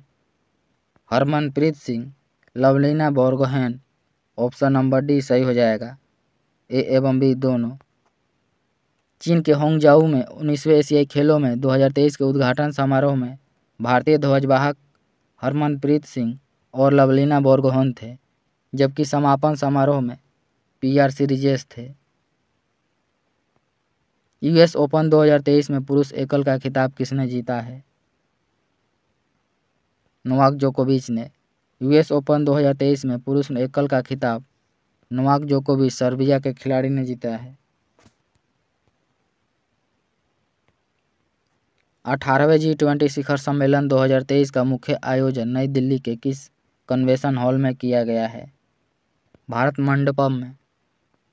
Harmanpreet Singh, Lovlina Borgohain. Option number D सही हो जाएगा। ए एवं बी दोनों। चीन के होंगजाऊ में 19वें एशियाई खेलों में 2023 के उद्घाटन समारोह में भारतीय ध्वजवाहक हरमनप्रीत सिंह और लवलीना बोरगोहेन थे, जबकि समापन समारोह में PR श्रीजेश थे। US ओपन 2023 में पुरुष एकल का खिताब किसने जीता है? नोवाक जोकोविच ने। US ओपन 2023 में पुरुष एकल का खिताब नोवाक जोकोविच सर्बिया के खिलाड़ी ने जीता है। 18वें G20 शिखर सम्मेलन 2023 का मुख्य आयोजन नई दिल्ली के किस कन्वेंशन हॉल में किया गया है? भारत मंडपम में।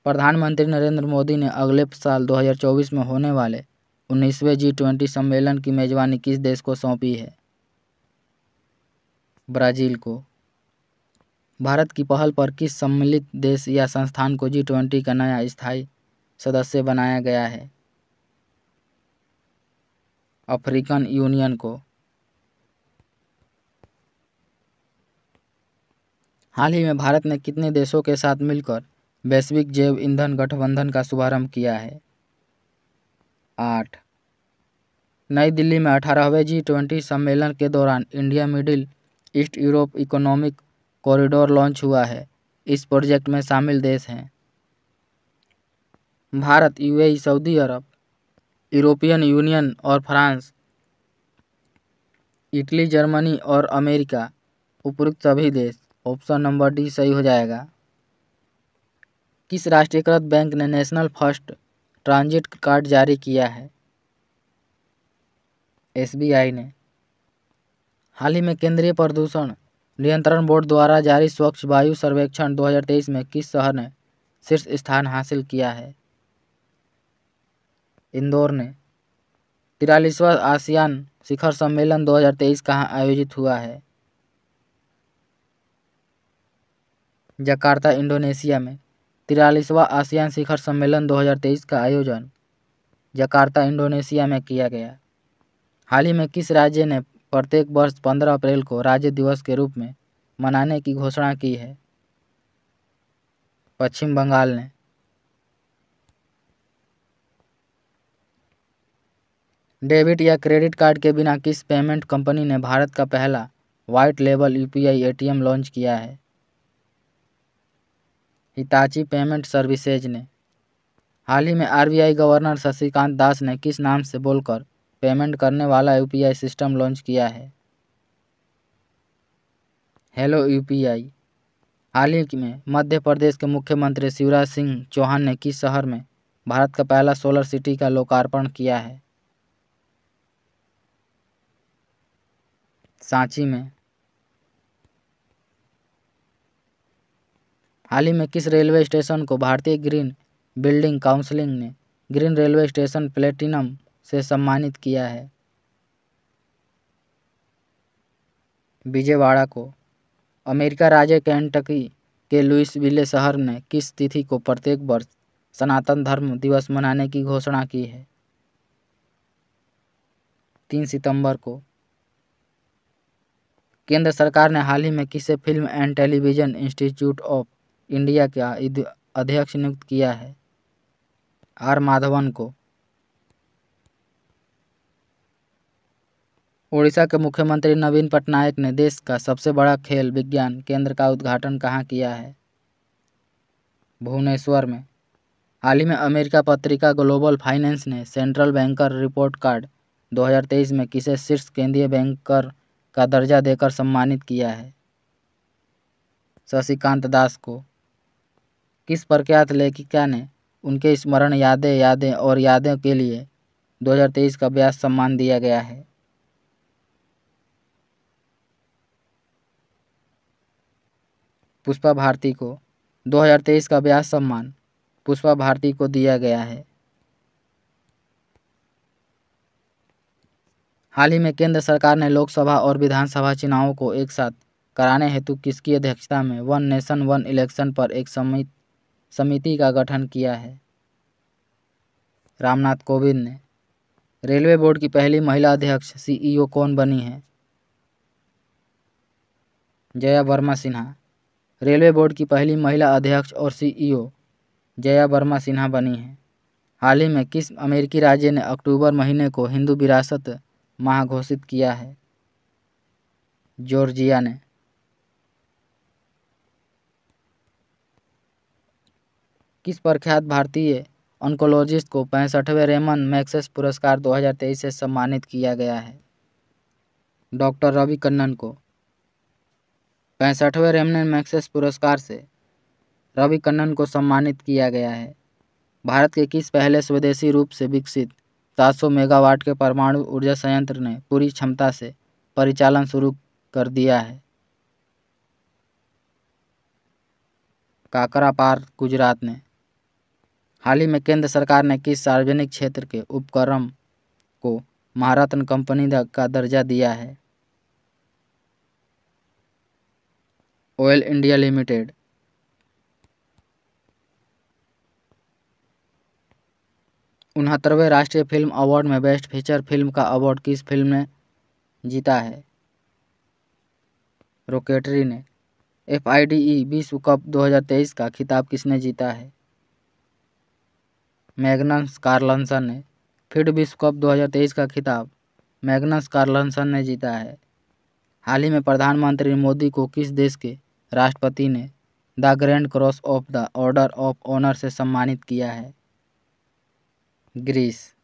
प्रधानमंत्री नरेंद्र मोदी ने अगले साल 2024 में होने वाले 19वें G20 सम्मेलन की मेजबानी किस देश को सौंपी है? ब्राज़ील को। भारत की पहल पर किस सम्मिलित देश या संस्थान को G20 का नया स्थायी सदस्य बनाया गया है? अफ्रीकन यूनियन को। हाल ही में भारत ने कितने देशों के साथ मिलकर वैश्विक जैव ईंधन गठबंधन का शुभारंभ किया है? 8। नई दिल्ली में 18वें G20 सम्मेलन के दौरान India middle east Europe economic corridor launch हुआ है। इस प्रोजेक्ट में शामिल देश हैं भारत, UAE, सऊदी अरब, यूरोपियन यूनियन और फ्रांस, इटली, जर्मनी और अमेरिका। उपरोक्त सभी देश। ऑप्शन नंबर डी सही हो जाएगा। किस राष्ट्रीयकृत बैंक ने नेशनल फर्स्ट ट्रांजिट कार्ड जारी किया है? SBI ने। हाल ही में केंद्रीय प्रदूषण नियंत्रण बोर्ड द्वारा जारी स्वच्छ वायु सर्वेक्षण 2023 में किस शहर ने शीर्ष स्थान हासिल किया है? इंदौर ने। 43वां आसियान शिखर सम्मेलन 2023 कहाँ आयोजित हुआ है? जकार्ता, इंडोनेशिया में। 43वां आसियान शिखर सम्मेलन 2023 का आयोजन जकार्ता, इंडोनेशिया में किया गया। हाल ही में किस राज्य ने प्रत्येक वर्ष 15 अप्रैल को राज्य दिवस के रूप में मनाने की घोषणा की है? पश्चिम बंगाल ने। डेबिट या क्रेडिट कार्ड के बिना किस पेमेंट कंपनी ने भारत का पहला white label UPI ATM launch किया है? हिताची पेमेंट सर्विसेज ने। हाल ही में RBI गवर्नर शक्तिकांत दास ने किस नाम से बोलकर पेमेंट करने वाला UPI सिस्टम लॉन्च किया है? Hello UPI। हाल ही में मध्य प्रदेश के मुख्यमंत्री शिवराज सिंह चौहान ने किस शहर में भारत का पहला सोलर सिटी का लोकार्पण किया है? सांची में। हाल ही में किस रेलवे स्टेशन को भारतीय ग्रीन बिल्डिंग काउंसिल ने ग्रीन रेलवे स्टेशन प्लेटिनम से सम्मानित किया है? विजयवाड़ा को। अमेरिका राज्य केंटकी के लुइसविले शहर ने किस तिथि को प्रत्येक वर्ष सनातन धर्म दिवस मनाने की घोषणा की है? 3 सितंबर को। केंद्र सरकार ने हाल ही में किसे film and television institute of India का अध्यक्ष नियुक्त किया है? R माधवन को। ओडिशा के मुख्यमंत्री नवीन पटनायक ने देश का सबसे बड़ा खेल विज्ञान केंद्र का उद्घाटन कहाँ किया है? भुवनेश्वर में। हाल ही में अमेरिका पत्रिका ग्लोबल फाइनेंस ने सेंट्रल बैंकर रिपोर्ट कार्ड 2023 में किसे शीर्ष केंद्रीय बैंकर का दर्जा देकर सम्मानित किया है? शशिकांत दास को। किस प्रख्यात लेखिका ने उनके स्मरण यादें यादें और यादें के लिए 2023 का व्यास सम्मान दिया गया है? पुष्पा भारती को। 2023 का व्यास सम्मान पुष्पा भारती को दिया गया है। हाल ही में केंद्र सरकार ने लोकसभा और विधानसभा चुनावों को एक साथ कराने हेतु किसकी अध्यक्षता में वन नेशन वन इलेक्शन पर एक समिति का गठन किया है? रामनाथ कोविंद ने। रेलवे बोर्ड की पहली महिला अध्यक्ष CEO कौन बनी है? जया वर्मा सिन्हा। रेलवे बोर्ड की पहली महिला अध्यक्ष और CEO जया वर्मा सिन्हा बनी हैं। हाल ही में किस अमेरिकी राज्य ने अक्टूबर महीने को हिंदू विरासत माह घोषित किया है? जॉर्जिया ने। किस प्रख्यात भारतीय ऑन्कोलॉजिस्ट को 65वें रेमन मैग्सेसे पुरस्कार 2023 से सम्मानित किया गया है? डॉक्टर रवि कन्नन को। 65वें रेमन मैग्सेसे पुरस्कार से रवि कन्नन को सम्मानित किया गया है। भारत के किस पहले स्वदेशी रूप से विकसित 700 मेगावाट के परमाणु ऊर्जा संयंत्र ने पूरी क्षमता से परिचालन शुरू कर दिया है? काकरापार, गुजरात ने। हाल ही में केंद्र सरकार ने किस सार्वजनिक क्षेत्र के उपक्रम को महारत्न कंपनी का दर्जा दिया है? Oil India Limited. 69वें राष्ट्रीय फिल्म अवार्ड में बेस्ट फीचर फिल्म का अवार्ड किस फिल्म ने जीता है? रॉकेटरी ने। FIDE विश्व कप 2023 का खिताब किसने जीता है? मैग्नस कार्लसन ने। फीड विश्व कप 2023 का खिताब मैग्नस कार्लसन ने जीता है। हाल ही में प्रधानमंत्री मोदी को किस देश के राष्ट्रपति ने the grand cross of the order of honour से सम्मानित किया है? ग्रीस।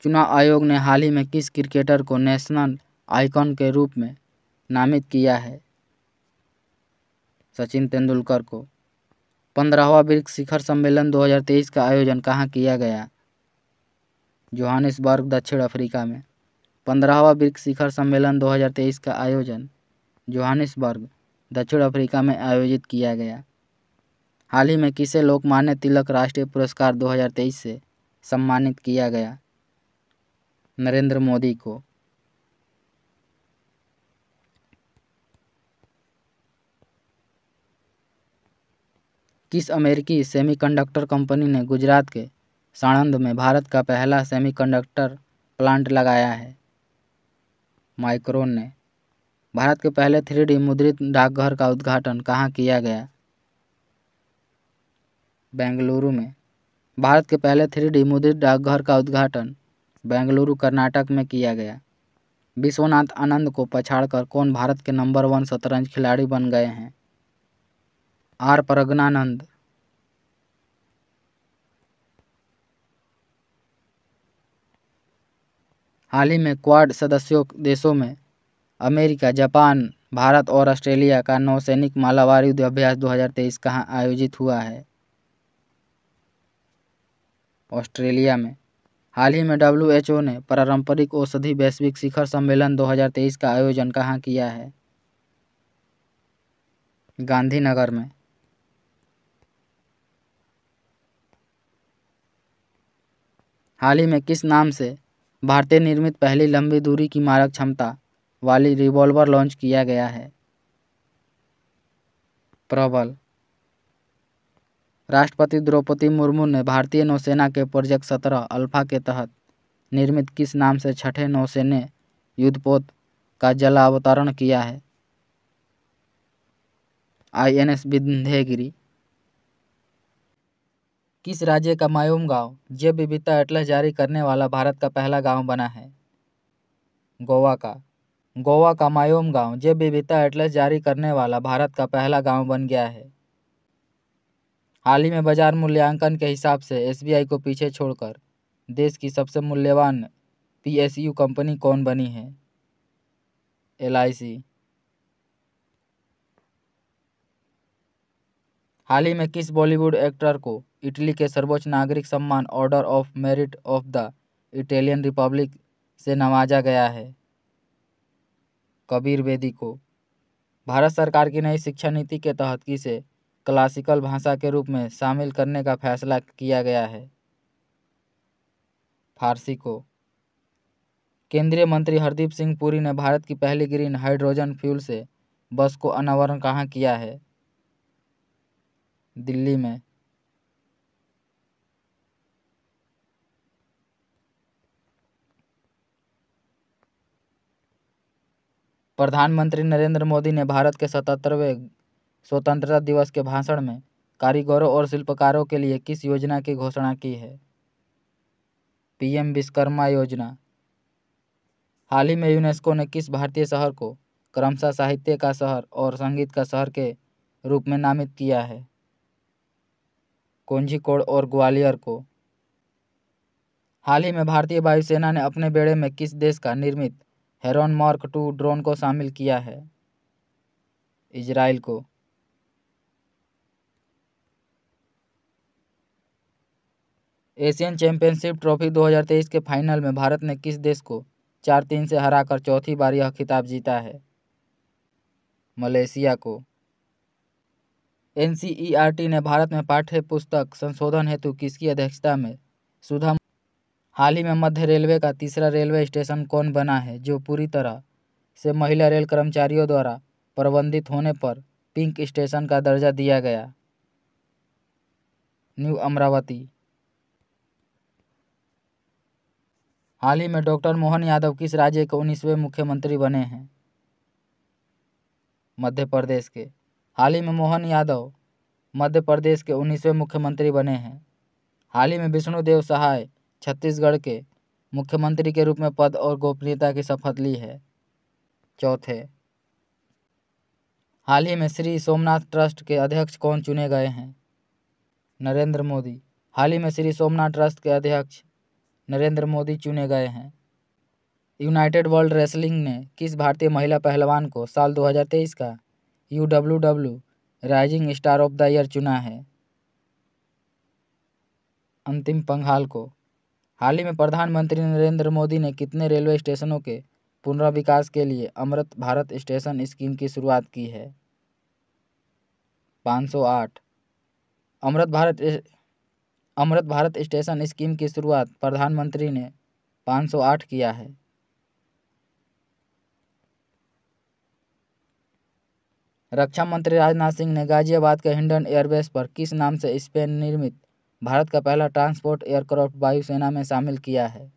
चुनाव आयोग ने हाल ही में किस क्रिकेटर को नेशनल आइकॉन के रूप में नामित किया है? सचिन तेंदुलकर को। 15वां ब्रिक्स शिखर सम्मेलन 2023 का आयोजन कहाँ किया गया? जोहानिसबर्ग, दक्षिण अफ्रीका में। 15वां ब्रिक्स शिखर सम्मेलन 2023 का आयोजन जोहानिसबर्ग, दक्षिण अफ्रीका में आयोजित किया गया। हाल ही में किसे लोकमान्य तिलक राष्ट्रीय पुरस्कार 2023 से सम्मानित किया गया? नरेंद्र मोदी को। किस अमेरिकी सेमीकंडक्टर कंपनी ने गुजरात के साणंद में भारत का पहला सेमीकंडक्टर प्लांट लगाया है? माइक्रोन ने। भारत के पहले 3D मुद्रित डाकघर का उद्घाटन कहाँ किया गया? बेंगलुरु में। भारत के पहले 3D मुद्रित डाकघर का उद्घाटन बेंगलुरु, कर्नाटक में किया गया। विश्वनाथ आनंद को पछाड़कर कौन भारत के नंबर 1 शतरंज खिलाड़ी बन गए हैं? आर प्रज्ञानंद। हाल ही में क्वाड सदस्यों देशों में अमेरिका, जापान, भारत और ऑस्ट्रेलिया का नौसैनिक मालाबार युद्ध अभ्यास 2023 कहाँ आयोजित हुआ है? ऑस्ट्रेलिया में। हाल ही में WHO ने पारंपरिक औषधि वैश्विक शिखर सम्मेलन 2023 का आयोजन कहाँ किया है? गांधीनगर में। हाल ही में किस नाम से भारतीय निर्मित पहली लंबी दूरी की मारक क्षमता वाली रिवॉल्वर लॉन्च किया गया है? प्रबल। राष्ट्रपति द्रौपदी मुर्मू ने भारतीय नौसेना के प्रोजेक्ट 17 अल्फा के तहत निर्मित किस नाम से छठे नौसैन्य युद्धपोत का जलावतरण किया है? INS विंध्यगिरि। किस राज्य का मायोम गांव जैव विविधता एटलस जारी करने वाला भारत का पहला गांव बना है? गोवा का। गोवा का मायोम गांव जैव विविधता एटलस जारी करने वाला भारत का पहला गांव बन गया है। हाल ही में बाजार मूल्यांकन के हिसाब से SBI को पीछे छोड़कर देश की सबसे मूल्यवान PSU कंपनी कौन बनी है? LIC। हाल ही में किस बॉलीवुड एक्टर को इटली के सर्वोच्च नागरिक सम्मान order of merit of the Italian Republic से नवाजा गया है? कबीर बेदी को। भारत सरकार की नई शिक्षा नीति के तहत किसे क्लासिकल भाषा के रूप में शामिल करने का फैसला किया गया है? फारसी को। केंद्रीय मंत्री हरदीप सिंह पुरी ने भारत की पहली ग्रीन हाइड्रोजन फ्यूल से बस को अनावरण कहाँ किया है? दिल्ली में। प्रधानमंत्री नरेंद्र मोदी ने भारत के 77वें स्वतंत्रता दिवस के भाषण में कारीगरों और शिल्पकारों के लिए किस योजना की घोषणा की है? PM विश्वकर्मा योजना। हाल ही में यूनेस्को ने किस भारतीय शहर को क्रमशः साहित्य का शहर और संगीत का शहर के रूप में नामित किया है? कोझिकोड और ग्वालियर को। हाल ही में भारतीय वायुसेना ने अपने बेड़े में किस देश का निर्मित हेरॉन मार्क 2 ड्रोन को शामिल किया है? इजराइल को। एशियन चैंपियनशिप ट्रॉफी 2023 के फाइनल में भारत ने किस देश को 4-3 से हराकर चौथी बार यह खिताब जीता है? मलेशिया को। NCERT ने भारत में पाठ्य पुस्तक संशोधन हेतु किसकी अध्यक्षता में सुधा। हाल ही में मध्य रेलवे का तीसरा रेलवे स्टेशन कौन बना है जो पूरी तरह से महिला रेल कर्मचारियों द्वारा प्रबंधित होने पर पिंक स्टेशन का दर्जा दिया गया? न्यू अमरावती। हाल ही में डॉक्टर मोहन यादव किस राज्य के 19वें मुख्यमंत्री बने हैं? मध्य प्रदेश के। हाल ही में मोहन यादव मध्य प्रदेश के 19वें मुख्यमंत्री बने हैं। हाल ही में विष्णुदेव सहाय छत्तीसगढ़ के मुख्यमंत्री के रूप में पद और गोपनीयता की शपथ ली है। चौथे, हाल ही में श्री सोमनाथ ट्रस्ट के अध्यक्ष कौन चुने गए हैं? नरेंद्र मोदी। हाल ही में श्री सोमनाथ ट्रस्ट के अध्यक्ष नरेंद्र मोदी चुने गए हैं। यूनाइटेड वर्ल्ड रेसलिंग ने किस भारतीय महिला पहलवान को साल 2023 का UWW rising star of the year चुना है? अंतिम पंघाल को। हाल ही में प्रधानमंत्री नरेंद्र मोदी ने कितने रेलवे स्टेशनों के पुनर्विकास के लिए अमृत भारत स्टेशन स्कीम की शुरुआत की है? 508। अमृत भारत स्टेशन स्कीम की शुरुआत प्रधानमंत्री ने 508 किया है। रक्षा मंत्री राजनाथ सिंह ने गाजियाबाद के हिंडन एयरबेस पर किस नाम से स्पेन निर्मित भारत का पहला ट्रांसपोर्ट एयरक्राफ्ट वायुसेना में शामिल किया है?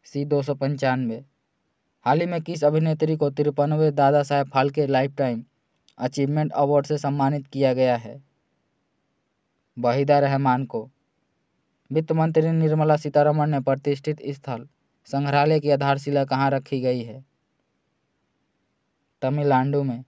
C-295। हाल ही में किस अभिनेत्री को 53वें Dada Saheb Phalke lifetime achievement award से सम्मानित किया गया है? वहीदा रहमान को। वित्त मंत्री निर्मला सीतारमण ने प्रतिष्ठित स्थल संग्रहालय की आधारशिला कहाँ रखी गई है? तमिलनाडु में।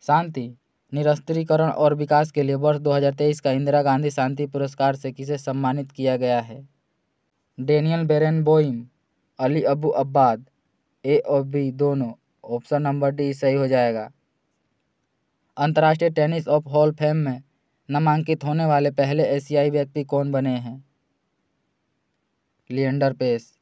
शांति, निरस्त्रीकरण और विकास के लिए वर्ष 2023 का इंदिरा गांधी शांति पुरस्कार से किसे सम्मानित किया गया है? डेनियल बेरेनबोइम, अली अबू अब्बाद। ए और बी दोनों। ऑप्शन नंबर डी सही हो जाएगा। अंतर्राष्ट्रीय टेनिस ऑफ हॉल फेम में नामांकित होने वाले पहले एशियाई व्यक्ति कौन बने हैं? लिएंडर पेस।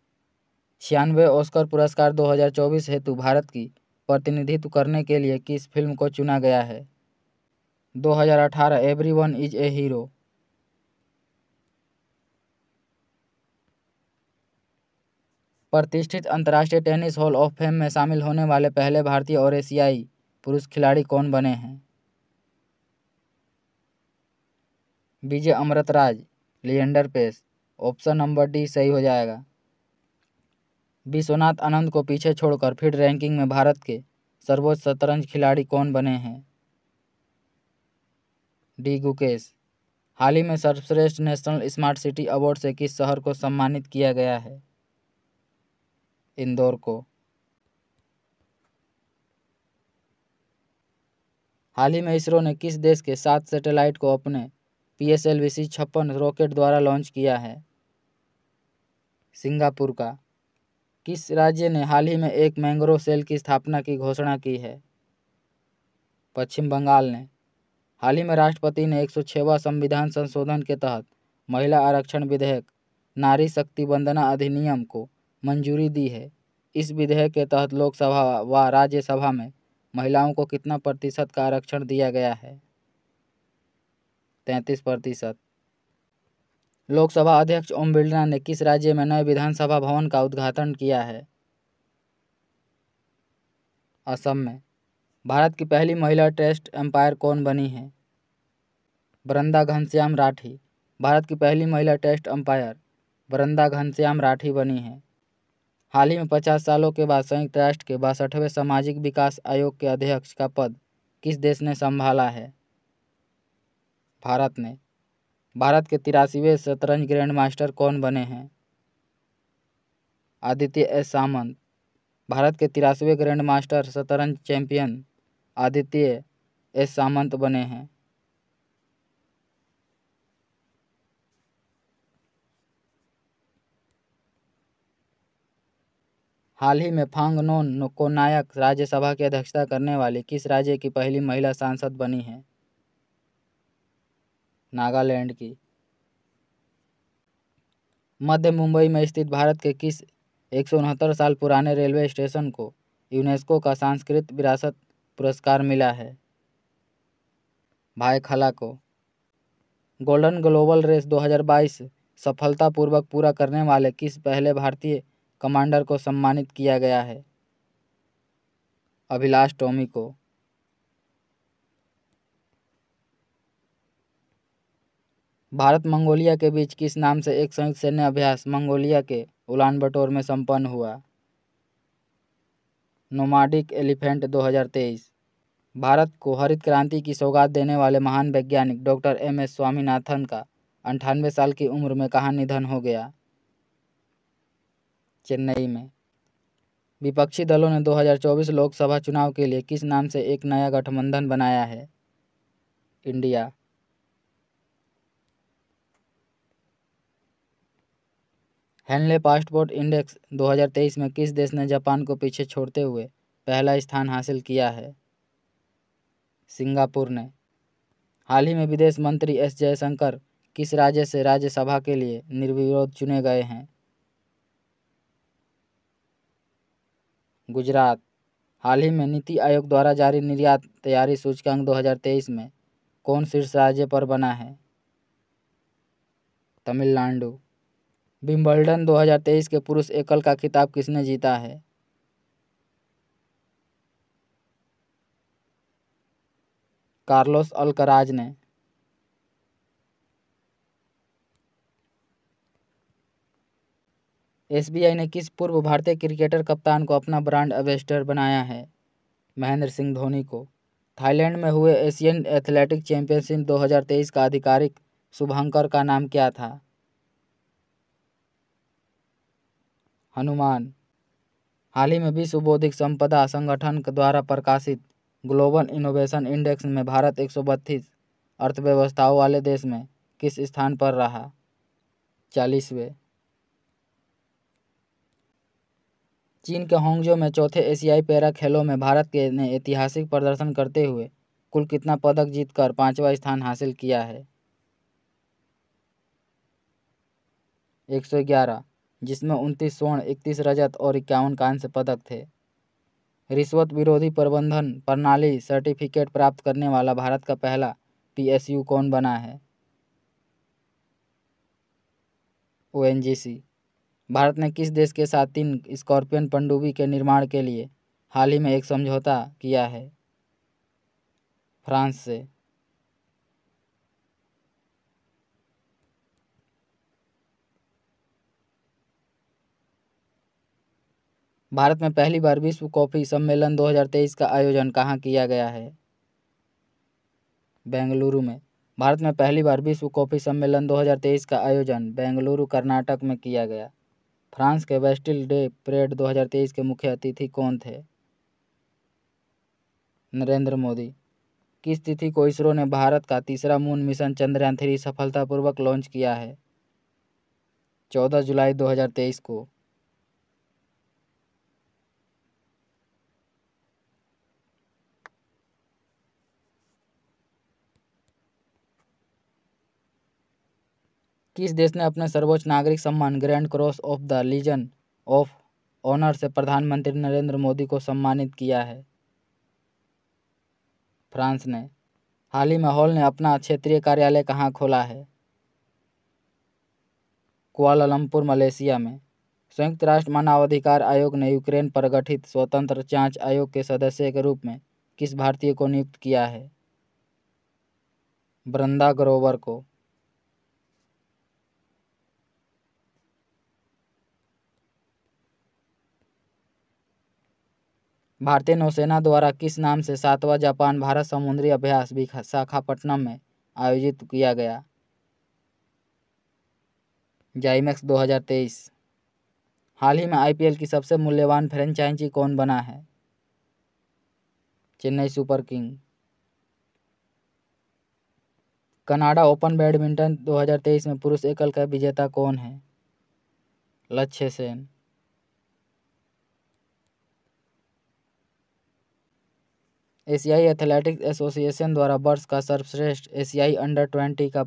96वें ऑस्कर पुरस्कार 2024 हेतु भारत की प्रतिनिधित्व करने के लिए किस फिल्म को चुना गया है? 2018 एवरीवन इज ए हीरो। प्रतिष्ठित अंतर्राष्ट्रीय टेनिस हॉल ऑफ फेम में शामिल होने वाले पहले भारतीय और एशियाई पुरुष खिलाड़ी कौन बने हैं? Vijay Amritraj, Leander Paes. Option number D सही हो जाएगा। विश्वनाथ आनंद को पीछे छोड़कर फील्ड रैंकिंग में भारत के सर्वोच्च शतरंज खिलाड़ी कौन बने हैं? डी गुकेश। हाल ही में सर्वश्रेष्ठ नेशनल स्मार्ट सिटी अवार्ड से किस शहर को सम्मानित किया गया है? इंदौर को। हाल ही में इसरो ने किस देश के 7 सैटेलाइट को अपने PSLV-56 रॉकेट द्वारा लॉन्च किया है? सिंगापुर का। किस राज्य ने हाल ही में एक मैंग्रोव सेल की स्थापना की घोषणा की है? पश्चिम बंगाल ने। हाल ही में राष्ट्रपति ने 106वां संविधान संशोधन के तहत महिला आरक्षण विधेयक नारी शक्ति वंदना अधिनियम को मंजूरी दी है। इस विधेयक के तहत लोकसभा व राज्यसभा में महिलाओं को कितना प्रतिशत का आरक्षण दिया गया है? 33%। लोकसभा अध्यक्ष ओम बिरला ने किस राज्य में नए विधानसभा भवन का उद्घाटन किया है? असम में। भारत की पहली महिला टेस्ट अंपायर कौन बनी है? वृंदा घनश्याम राठी। भारत की पहली महिला टेस्ट अंपायर वृंदा घनश्याम राठी बनी है। हाल ही में 50 सालों के बाद संयुक्त राष्ट्र के 62वें सामाजिक विकास आयोग के अध्यक्ष का पद किस देश ने संभाला है? भारत ने। भारत के 83वें शतरंज ग्रैंड मास्टर कौन बने हैं? आदित्य एस सामंत। भारत के 83वें ग्रैंड मास्टर शतरंज चैंपियन आदित्य एस सामंत बने हैं। हाल ही में फांगनोन को नायक राज्यसभा की अध्यक्षता करने वाली किस राज्य की पहली महिला सांसद बनी है? नागालैंड की। मध्य मुंबई में स्थित भारत के किस 169 साल पुराने रेलवे स्टेशन को यूनेस्को का सांस्कृतिक विरासत पुरस्कार मिला है? भायखला को। गोल्डन ग्लोबल रेस 2022 सफलतापूर्वक पूरा करने वाले किस पहले भारतीय कमांडर को सम्मानित किया गया है? अभिलाष टॉमी को। भारत मंगोलिया के बीच किस नाम से एक संयुक्त सैन्य अभ्यास मंगोलिया के उलानबटोर में संपन्न हुआ? नोमाडिक एलिफेंट 2023। भारत को हरित क्रांति की सौगात देने वाले महान वैज्ञानिक डॉक्टर एम.एस. स्वामीनाथन का 98 साल की उम्र में कहाँ निधन हो गया? चेन्नई में। विपक्षी दलों ने 2024 लोकसभा चुनाव के लिए किस नाम से एक नया गठबंधन बनाया है? इंडिया। हेनले पासपोर्ट इंडेक्स 2023 में किस देश ने जापान को पीछे छोड़ते हुए पहला स्थान हासिल किया है? सिंगापुर ने। हाल ही में विदेश मंत्री एस जयशंकर किस राज्य से राज्यसभा के लिए निर्विरोध चुने गए हैं? गुजरात। हाल ही में नीति आयोग द्वारा जारी निर्यात तैयारी सूचकांक 2023 में कौन शीर्ष राज्य पर बना है? तमिलनाडु। विंबलडन 2023 के पुरुष एकल का खिताब किसने जीता है? कार्लोस अल्कराज ने। एसबीआई ने किस पूर्व भारतीय क्रिकेटर कप्तान को अपना ब्रांड एम्बेसडर बनाया है? महेंद्र सिंह धोनी को। थाईलैंड में हुए एशियन एथलेटिक चैंपियनशिप 2023 का आधिकारिक शुभंकर का नाम क्या था? हनुमान। हाल ही में विश्व बौद्धिक संपदा संगठन द्वारा प्रकाशित ग्लोबल इनोवेशन इंडेक्स में भारत 132 अर्थव्यवस्थाओं वाले देश में किस स्थान पर रहा? 40वें। चीन के होंगजो में चौथे एशियाई पैरा खेलों में भारत ने ऐतिहासिक प्रदर्शन करते हुए कुल कितना पदक जीतकर 5वां स्थान हासिल किया है? 111, जिसमें 29 स्वर्ण, 31 रजत और 51 कांस्य पदक थे। रिश्वत विरोधी प्रबंधन प्रणाली सर्टिफिकेट प्राप्त करने वाला भारत का पहला पीएसयू कौन बना है? ओएनजीसी। भारत ने किस देश के साथ 3 स्कॉर्पियन पनडुब्बी के निर्माण के लिए हाल ही में एक समझौता किया है? फ्रांस से। भारत में पहली बार विश्व कॉफी सम्मेलन 2023 का आयोजन कहाँ किया गया है? बेंगलुरु में। भारत में पहली बार विश्व कॉफी सम्मेलन 2023 का आयोजन बेंगलुरु कर्नाटक में किया गया। फ्रांस के बेस्टिल डे परेड 2023 के मुख्य अतिथि कौन थे? नरेंद्र मोदी। किस तिथि को इसरो ने भारत का तीसरा मून मिशन चंद्रयान 3 सफलतापूर्वक लॉन्च किया है? 14 जुलाई 2023 को। किस देश ने अपने सर्वोच्च नागरिक सम्मान grand cross of the legion of honour से प्रधानमंत्री नरेंद्र मोदी को सम्मानित किया है? फ्रांस ने। हाल ही में हॉल ने अपना क्षेत्रीय कार्यालय कहाँ खोला है? कुआलालंपुर, मलेशिया में। संयुक्त राष्ट्र मानवाधिकार आयोग ने यूक्रेन पर गठित स्वतंत्र जांच आयोग के सदस्य के रूप में किस भारतीय को नियुक्त किया है? वृंदा ग्रोवर को। भारतीय नौसेना द्वारा किस नाम से 7वां जापान भारत समुद्री अभ्यास विशाखापट्टनम में आयोजित किया गया? जाइमेक्स 2023। हाल ही में आईपीएल की सबसे मूल्यवान फ्रेंचाइजी कौन बना है? Chennai super king. Canada open badminton 2023 में पुरुष एकल का विजेता कौन है? लक्ष्य सेन। एशियाई एथलेटिक्स एसोसिएशन द्वारा वर्ष का सर्वश्रेष्ठ एशियाई अंडर-20 का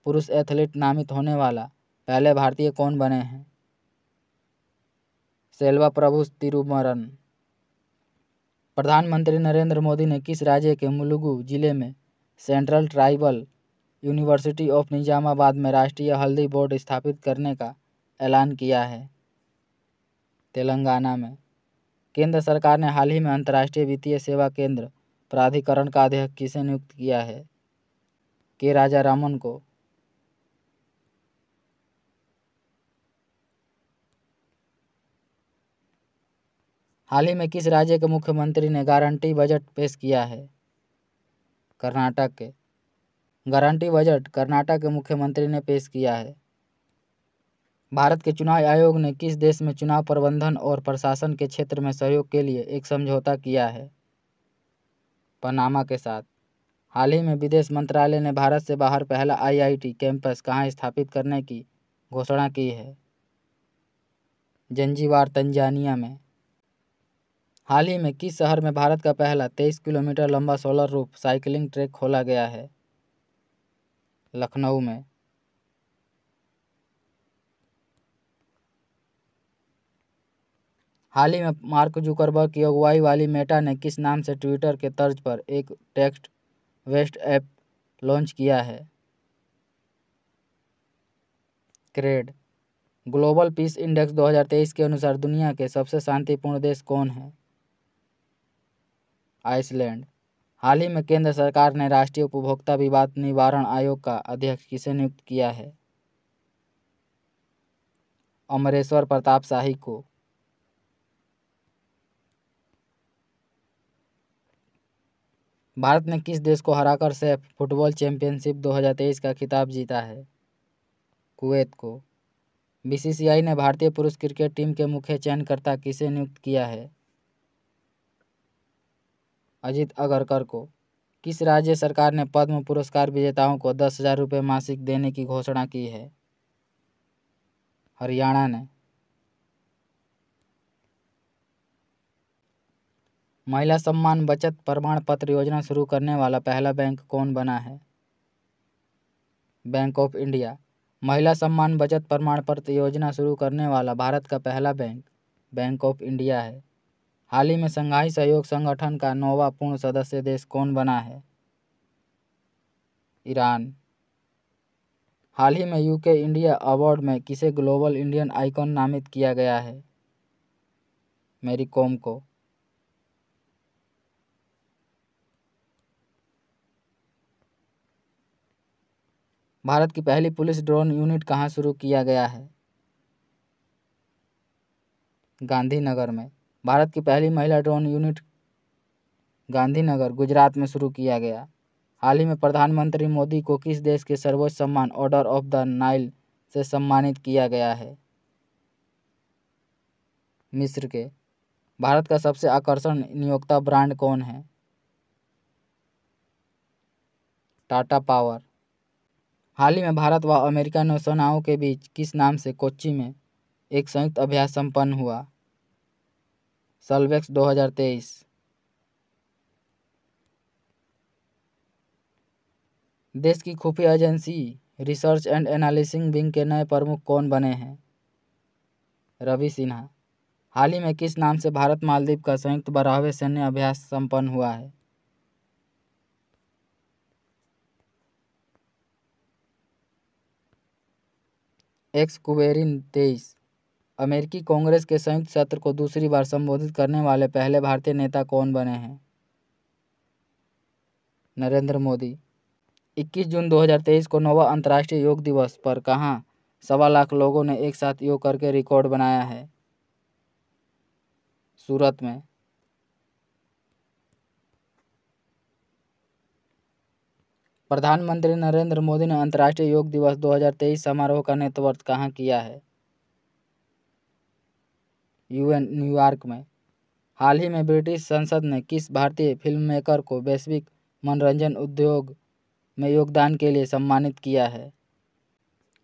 पुरुष एथलीट नामित होने वाला पहले भारतीय कौन बने हैं? सेल्वा प्रभु तिरुमरन। प्रधानमंत्री नरेंद्र मोदी ने किस राज्य के मुलुगु जिले में central tribal university of Nizamabad में राष्ट्रीय हल्दी बोर्ड स्थापित करने का ऐलान किया है? तेलंगाना में। केंद्र सरकार ने हाल ही में अंतर्राष्ट्रीय वित्तीय सेवा केंद्र प्राधिकरण का अध्यक्ष किसे नियुक्त किया है? के राजारामन को। हाल ही में किस राज्य के मुख्यमंत्री ने गारंटी बजट पेश किया है? कर्नाटक के। गारंटी बजट कर्नाटक के मुख्यमंत्री ने पेश किया है। भारत के चुनाव आयोग ने किस देश में चुनाव प्रबंधन और प्रशासन के क्षेत्र में सहयोग के लिए एक समझौता किया है? पनामा के साथ। हाल ही में विदेश मंत्रालय ने भारत से बाहर पहला IIT कैंपस कहाँ स्थापित करने की घोषणा की है? जंजीबार, तंजानिया में। हाल ही में किस शहर में भारत का पहला 23 किलोमीटर लंबा सोलर रूफ साइकिलिंग ट्रैक खोला गया है? लखनऊ में। हाल ही में मार्क जुकरबर्ग की अगुवाई वाली मेटा ने किस नाम से ट्विटर के तर्ज पर एक टेक्स्ट बेस्ड ऐप लॉन्च किया है? क्रेड। ग्लोबल पीस इंडेक्स 2023 के अनुसार दुनिया के सबसे शांतिपूर्ण देश कौन है? आइसलैंड। हाल ही में केंद्र सरकार ने राष्ट्रीय उपभोक्ता विवाद निवारण आयोग का अध्यक्ष किसे नियुक्त किया है? अमरेश्वर प्रताप शाही को। भारत ने किस देश को हराकर सैफ फुटबॉल चैंपियनशिप 2023 का खिताब जीता है? कुवैत को। BCCI ने भारतीय पुरुष क्रिकेट टीम के मुख्य चयनकर्ता किसे नियुक्त किया है? अजित अगरकर को। किस राज्य सरकार ने पद्म पुरस्कार विजेताओं को 10,000 रुपये मासिक देने की घोषणा की है? हरियाणा ने। महिला सम्मान बचत प्रमाण पत्र योजना शुरू करने वाला पहला बैंक कौन बना है? Bank of India. महिला सम्मान बचत प्रमाण पत्र योजना शुरू करने वाला भारत का पहला बैंक बैंक ऑफ इंडिया है। हाल ही में संघाई सहयोग संगठन का 9वां पूर्ण सदस्य देश कौन बना है? ईरान। हाल ही में UK इंडिया अवार्ड में किसे ग्लोबल इंडियन आइकॉन नामित किया गया है? मैरी कॉम को। भारत की पहली पुलिस ड्रोन यूनिट कहाँ शुरू किया गया है? गांधीनगर में। भारत की पहली महिला ड्रोन यूनिट गांधीनगर, गुजरात में शुरू किया गया। हाल ही में प्रधानमंत्री मोदी को किस देश के सर्वोच्च सम्मान ऑर्डर ऑफ द नाइल से सम्मानित किया गया है? मिस्र के। भारत का सबसे आकर्षण नियोक्ता ब्रांड कौन है? टाटा पावर। हाल ही में भारत व अमेरिका नौसेनाओं के बीच किस नाम से कोच्चि में एक संयुक्त अभ्यास संपन्न हुआ? सल्वेक्स 2023। देश की खुफिया agency research and analysis wing के नए प्रमुख कौन बने हैं? रवि सिन्हा। हाल ही में किस नाम से भारत मालदीव का संयुक्त 12वें सैन्य अभ्यास संपन्न हुआ है? एक्सकुबेरिन 23। अमेरिकी कांग्रेस के संयुक्त सत्र को दूसरी बार संबोधित करने वाले पहले भारतीय नेता कौन बने हैं? नरेंद्र मोदी। 21 जून 2023 को 9वां अंतर्राष्ट्रीय योग दिवस पर कहाँ 1.25 लाख लोगों ने एक साथ योग करके रिकॉर्ड बनाया है? सूरत में। प्रधानमंत्री नरेंद्र मोदी ने अंतर्राष्ट्रीय योग दिवस 2023 समारोह का नेतृत्व कहाँ किया है? UN न्यूयॉर्क में। हाल ही में ब्रिटिश संसद ने किस भारतीय फिल्ममेकर को वैश्विक मनोरंजन उद्योग में योगदान के लिए सम्मानित किया है?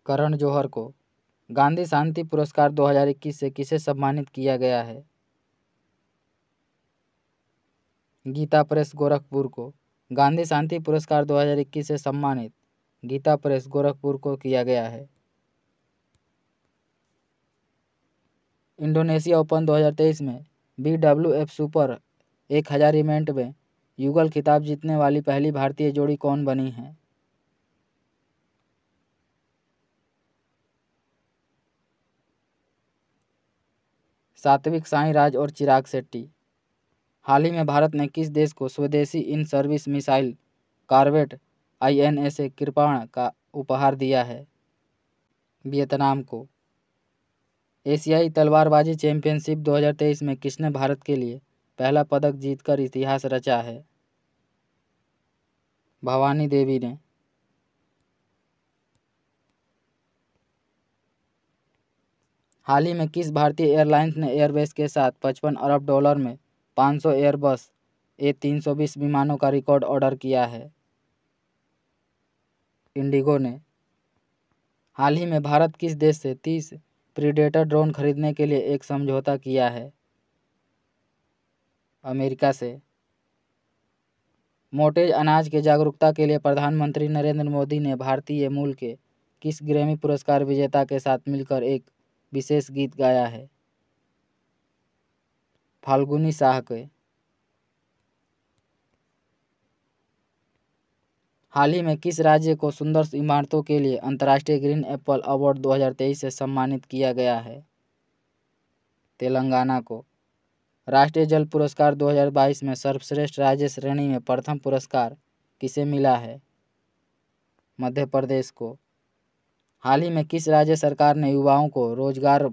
करण जौहर को। गांधी शांति पुरस्कार 2021 से किसे सम्मानित किया गया है? गीता प्रेस गोरखपुर को। गांधी शांति पुरस्कार 2021 से सम्मानित गीता प्रेस गोरखपुर को किया गया है। इंडोनेशिया ओपन 2023 में BWF सुपर 1000 इवेंट में युगल खिताब जीतने वाली पहली भारतीय जोड़ी कौन बनी है? सात्विक साईराज और चिराग शेट्टी। हाल ही में भारत ने किस देश को स्वदेशी in service missile corvette INS कृपाण का उपहार दिया है? वियतनाम को। एशियाई तलवारबाजी चैंपियनशिप 2023 में किसने भारत के लिए पहला पदक जीतकर इतिहास रचा है? भवानी देवी ने। हाल ही में किस भारतीय एयरलाइंस ने एयरबेस के साथ $55 अरब में 500 एयरबस A320 विमानों का रिकॉर्ड ऑर्डर किया है? इंडिगो ने। हाल ही में भारत किस देश से 30 प्रीडेटर ड्रोन खरीदने के लिए एक समझौता किया है? अमेरिका से। मोटेज अनाज के जागरूकता के लिए प्रधानमंत्री नरेंद्र मोदी ने भारतीय मूल के किस ग्रैमी पुरस्कार विजेता के साथ मिलकर एक विशेष गीत गाया है? फाल्गुनी शाह के। हाल ही में किस राज्य को सुंदर इमारतों के लिए अंतर्राष्ट्रीय ग्रीन एप्पल अवार्ड 2023 से सम्मानित किया गया है? तेलंगाना को। राष्ट्रीय जल पुरस्कार 2022 में सर्वश्रेष्ठ राज्य श्रेणी में प्रथम पुरस्कार किसे मिला है? मध्य प्रदेश को। हाल ही में किस राज्य सरकार ने युवाओं को रोजगार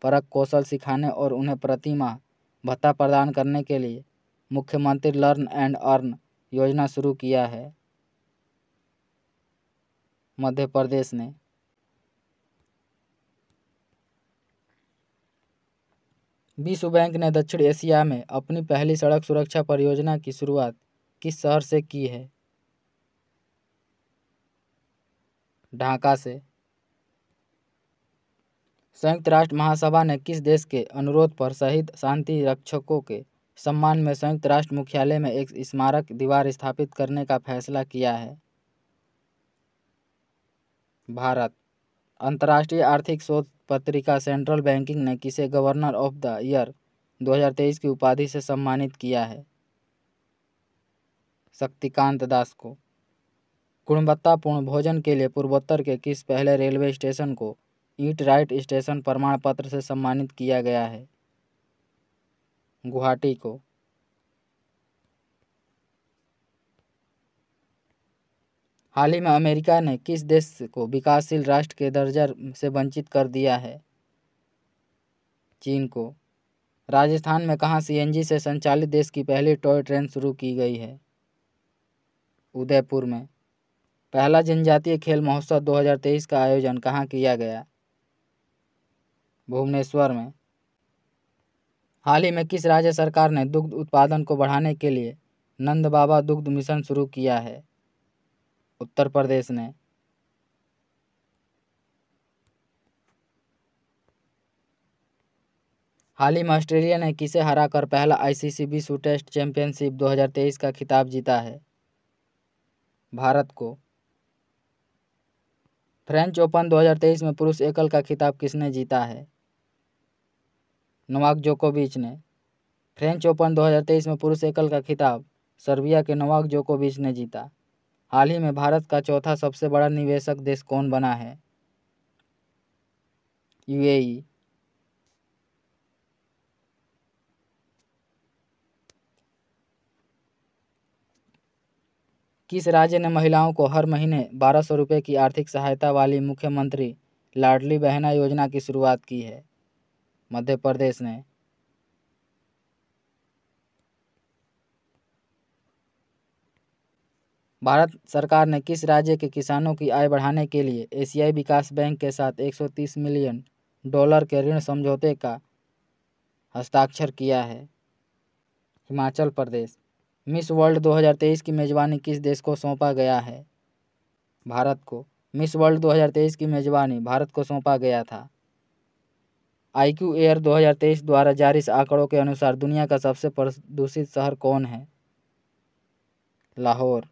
परक कौशल सिखाने और उन्हें प्रति माह भत्ता प्रदान करने के लिए मुख्यमंत्री लर्न एंड अर्न योजना शुरू किया है? मध्य प्रदेश ने। विश्व बैंक ने दक्षिण एशिया में अपनी पहली सड़क सुरक्षा परियोजना की शुरुआत किस शहर से की है? ढाका से। संयुक्त राष्ट्र महासभा ने किस देश के अनुरोध पर शहीद शांति रक्षकों के सम्मान में संयुक्त राष्ट्र मुख्यालय में एक स्मारक दीवार स्थापित करने का फैसला किया है? भारत। अंतर्राष्ट्रीय आर्थिक शोध पत्रिका सेंट्रल बैंकिंग ने किसे गवर्नर ऑफ द ईयर 2023 की उपाधि से सम्मानित किया है? शक्तिकांत दास को। गुणवत्तापूर्ण भोजन के लिए पूर्वोत्तर के किस पहले रेलवे स्टेशन को ईट राइट स्टेशन प्रमाण पत्र से सम्मानित किया गया है? गुवाहाटी को। हाल ही में अमेरिका ने किस देश को विकासशील राष्ट्र के दर्जा से वंचित कर दिया है? चीन को। राजस्थान में कहाँ CNG से संचालित देश की पहली टॉय ट्रेन शुरू की गई है? उदयपुर में। पहला जनजातीय खेल महोत्सव 2023 का आयोजन कहाँ किया गया? भुवनेश्वर में। हाल ही में किस राज्य सरकार ने दुग्ध उत्पादन को बढ़ाने के लिए नंद बाबा दुग्ध मिशन शुरू किया है? उत्तर प्रदेश ने। हाल ही में ऑस्ट्रेलिया ने किसे हराकर पहला ICC विश्व टेस्ट चैंपियनशिप 2023 का खिताब जीता है? भारत को। फ्रेंच ओपन 2023 में पुरुष एकल का खिताब किसने जीता है? नोवाक जोकोविच ने। फ्रेंच ओपन 2023 में पुरुष एकल का खिताब सर्बिया के नोवाक जोकोविच ने जीता। हाल ही में भारत का चौथा सबसे बड़ा निवेशक देश कौन बना है? UAE। किस राज्य ने महिलाओं को हर महीने 1200 रुपये की आर्थिक सहायता वाली मुख्यमंत्री लाडली बहना योजना की शुरुआत की है? मध्य प्रदेश ने। भारत सरकार ने किस राज्य के किसानों की आय बढ़ाने के लिए एशियाई विकास बैंक के साथ $130 मिलियन के ऋण समझौते का हस्ताक्षर किया है? हिमाचल प्रदेश। मिस वर्ल्ड 2023 की मेजबानी किस देश को सौंपा गया है? भारत को। मिस वर्ल्ड 2023 की मेजबानी भारत को सौंपा गया था। IQ एयर 2023 द्वारा जारी आंकड़ों के अनुसार दुनिया का सबसे प्रदूषित शहर कौन है? लाहौर।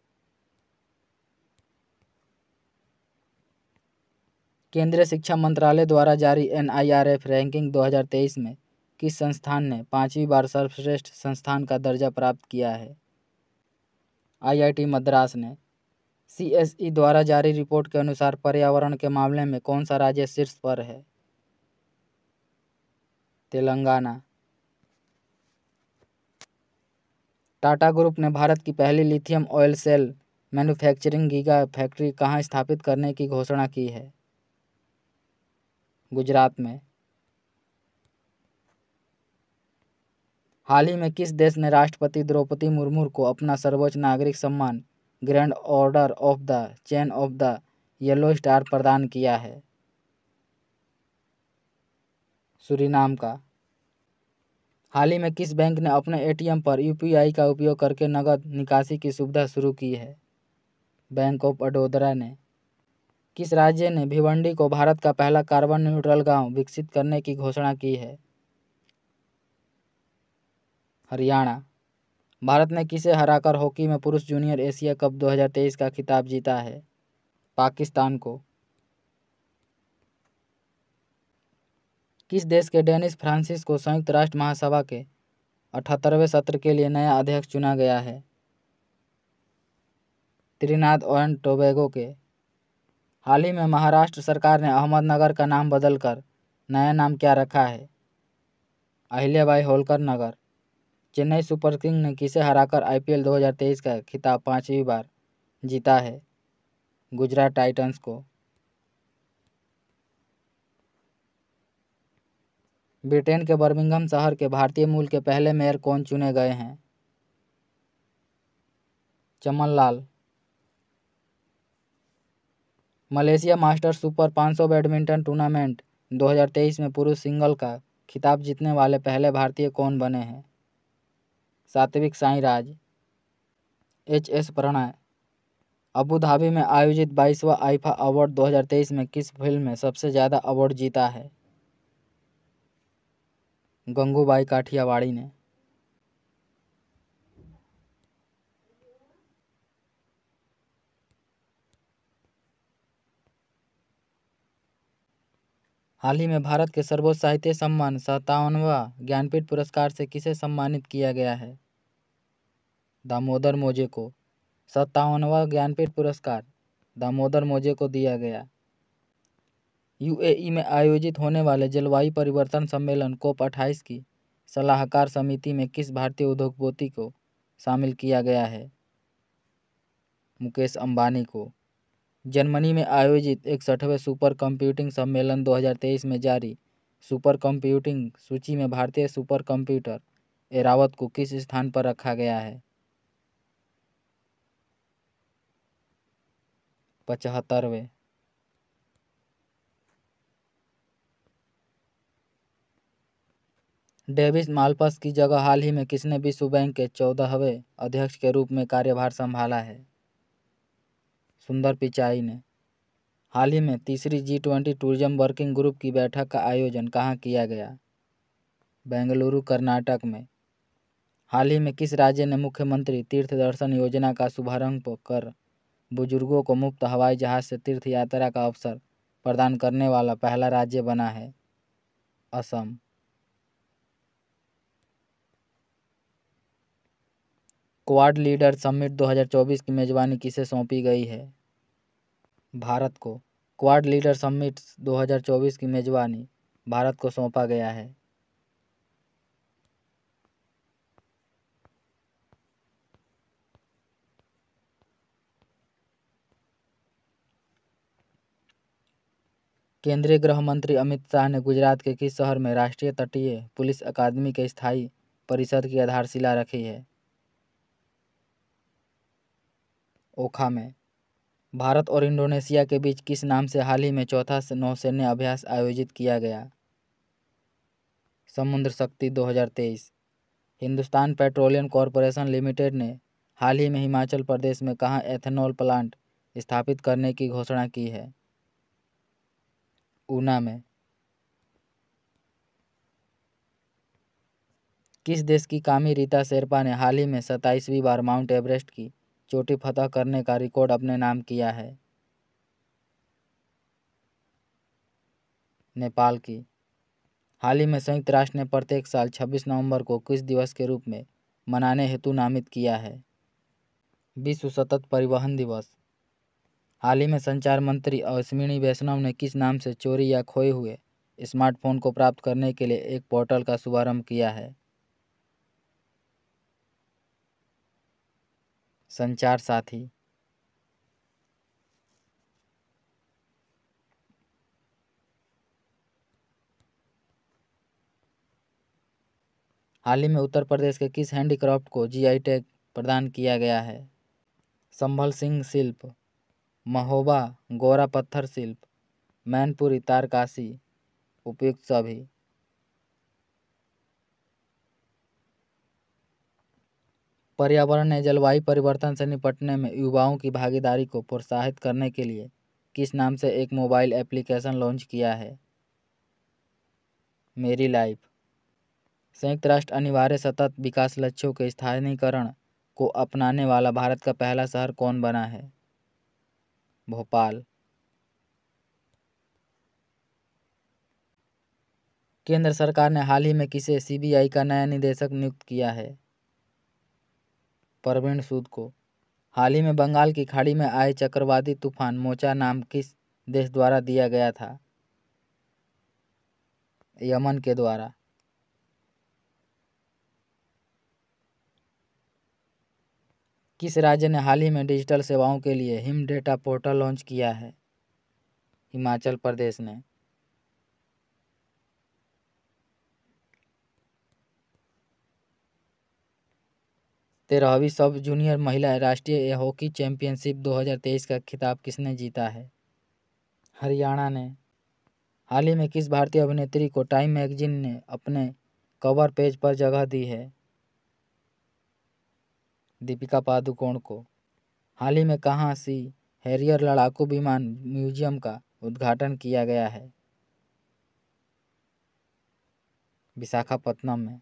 केंद्रीय शिक्षा मंत्रालय द्वारा जारी NIRF रैंकिंग 2023 में किस संस्थान ने 5वीं बार सर्वश्रेष्ठ संस्थान का दर्जा प्राप्त किया है? IIT मद्रास ने। CSE द्वारा जारी रिपोर्ट के अनुसार पर्यावरण के मामले में कौन सा राज्य शीर्ष पर है? तेलंगाना। टाटा ग्रुप ने भारत की पहली lithium oil cell manufacturing giga factory कहाँ स्थापित करने की घोषणा की है? गुजरात में। हाल ही में किस देश ने राष्ट्रपति द्रौपदी मुर्मू को अपना सर्वोच्च नागरिक सम्मान grand order of the chain of the yellow star प्रदान किया है? सूरीनाम का। हाल ही में किस बैंक ने अपने एटीएम पर यूपीआई का उपयोग करके नकद निकासी की सुविधा शुरू की है? बैंक ऑफ बड़ौदा ने। किस राज्य ने भिवंडी को भारत का पहला कार्बन न्यूट्रल गांव विकसित करने की घोषणा की है? हरियाणा। भारत ने किसे हराकर हॉकी में पुरुष जूनियर एशिया कप 2023 का खिताब जीता है? पाकिस्तान को। किस देश के डेनिस फ्रांसिस को संयुक्त राष्ट्र महासभा के 78वें सत्र के लिए नया अध्यक्ष चुना गया है? त्रिनाद एंड टोबैगो के। हाल ही में महाराष्ट्र सरकार ने अहमदनगर का नाम बदलकर नया नाम क्या रखा है? अहिल्याबाई होलकर नगर। चेन्नई सुपर किंग ने किसे हराकर आईपीएल 2023 का खिताब 5वीं बार जीता है? गुजरात टाइटंस को। ब्रिटेन के बर्मिंघम शहर के भारतीय मूल के पहले मेयर कौन चुने गए हैं? Chaman Lal. Malaysia Masters super 500 badminton tournament 2023 में पुरुष सिंगल का खिताब जीतने वाले पहले भारतीय कौन बने हैं? Satwik Sairaj. H S. Prannoy. Abu Dhabi में आयोजित 22वां आईफा अवार्ड 2023 में किस फिल्म में सबसे ज़्यादा अवार्ड जीता है? गंगूबाई काठियावाड़ी ने। हाल ही में भारत के सर्वोच्च साहित्य सम्मान 57वां ज्ञानपीठ पुरस्कार से किसे सम्मानित किया गया है? दामोदर मोजे को। 57वां ज्ञानपीठ पुरस्कार दामोदर मोजे को दिया गया। यूएई में आयोजित होने वाले जलवायु परिवर्तन सम्मेलन COP28 की सलाहकार समिति में किस भारतीय उद्योगपति को शामिल किया गया है? मुकेश अंबानी को। जर्मनी में आयोजित 61वें सुपर कंप्यूटिंग सम्मेलन 2023 में जारी सुपर कंप्यूटिंग सूची में भारतीय सुपर कंप्यूटर एरावत को किस स्थान पर रखा गया है? 75वें। डेविस माल्पस की जगह हाल ही में किसने विश्व बैंक के 14वें अध्यक्ष के रूप में कार्यभार संभाला है? सुंदर पिचाई ने। हाल ही में तीसरी G20 टूरिज्म वर्किंग ग्रुप की बैठक का आयोजन कहाँ किया गया? बेंगलुरु कर्नाटक में। हाल ही में किस राज्य ने मुख्यमंत्री तीर्थ दर्शन योजना का शुभारंभ कर बुजुर्गों को मुफ्त हवाई जहाज से तीर्थ यात्रा का अवसर प्रदान करने वाला पहला राज्य बना है? असम। क्वाड लीडर समिट 2024 की मेजबानी किसे सौंपी गई है? भारत को। क्वाड लीडर समिट 2024 की मेजबानी भारत को सौंपा गया है। केंद्रीय गृह मंत्री अमित शाह ने गुजरात के किस शहर में राष्ट्रीय तटीय पुलिस अकादमी के स्थायी परिसर की आधारशिला रखी है? ओखा में। भारत और इंडोनेशिया के बीच किस नाम से हाल ही में चौथा नौसैन्य अभ्यास आयोजित किया गया? समुद्र शक्ति 2023। हिंदुस्तान पेट्रोलियम कॉरपोरेशन लिमिटेड ने हाल ही में हिमाचल प्रदेश में कहाँ एथेनॉल प्लांट स्थापित करने की घोषणा की है? ऊना में। किस देश की कामी रीता शेरपा ने हाल ही में 27वीं बार माउंट एवरेस्ट की चोटी फतह करने का रिकॉर्ड अपने नाम किया है? नेपाल की। हाल ही में संयुक्त राष्ट्र ने प्रत्येक साल 26 नवंबर को किस दिवस के रूप में मनाने हेतु नामित किया है? विश्व सतत परिवहन दिवस। हाल ही में संचार मंत्री अश्विनी वैष्णव ने किस नाम से चोरी या खोए हुए स्मार्टफोन को प्राप्त करने के लिए एक पोर्टल का शुभारंभ किया है? संचार साथी। हाल ही में उत्तर प्रदेश के किस हैंडीक्राफ्ट को जीआई टैग प्रदान किया गया है? संभल सिंह शिल्प, महोबा गोरा पत्थर शिल्प, मैनपुरी तारकाशी, उपयुक्त सभी। पर्यावरण ने जलवायु परिवर्तन से निपटने में युवाओं की भागीदारी को प्रोत्साहित करने के लिए किस नाम से एक मोबाइल एप्लीकेशन लॉन्च किया है? मेरी लाइफ। संयुक्त राष्ट्र अनिवार्य सतत विकास लक्ष्यों के स्थानीयकरण को अपनाने वाला भारत का पहला शहर कौन बना है? भोपाल। केंद्र सरकार ने हाल ही में किसे सीबीआई का नया निदेशक नियुक्त किया है? परवीन सूद को। हाल ही में बंगाल की खाड़ी में आए चक्रवाती तूफान मोचा नाम किस देश द्वारा दिया गया था? यमन के द्वारा। किस राज्य ने हाल ही में डिजिटल सेवाओं के लिए हिम डेटा पोर्टल लॉन्च किया है? हिमाचल प्रदेश ने। तेरहवीं सब जूनियर महिला राष्ट्रीय हॉकी चैंपियनशिप 2023 का खिताब किसने जीता है? हरियाणा ने। हाल ही में किस भारतीय अभिनेत्री को टाइम मैगजीन ने अपने कवर पेज पर जगह दी है? दीपिका पादुकोण को। हाल ही में कहाँ सी हैरियर लड़ाकू विमान म्यूजियम का उद्घाटन किया गया है? विशाखापत्तनम में।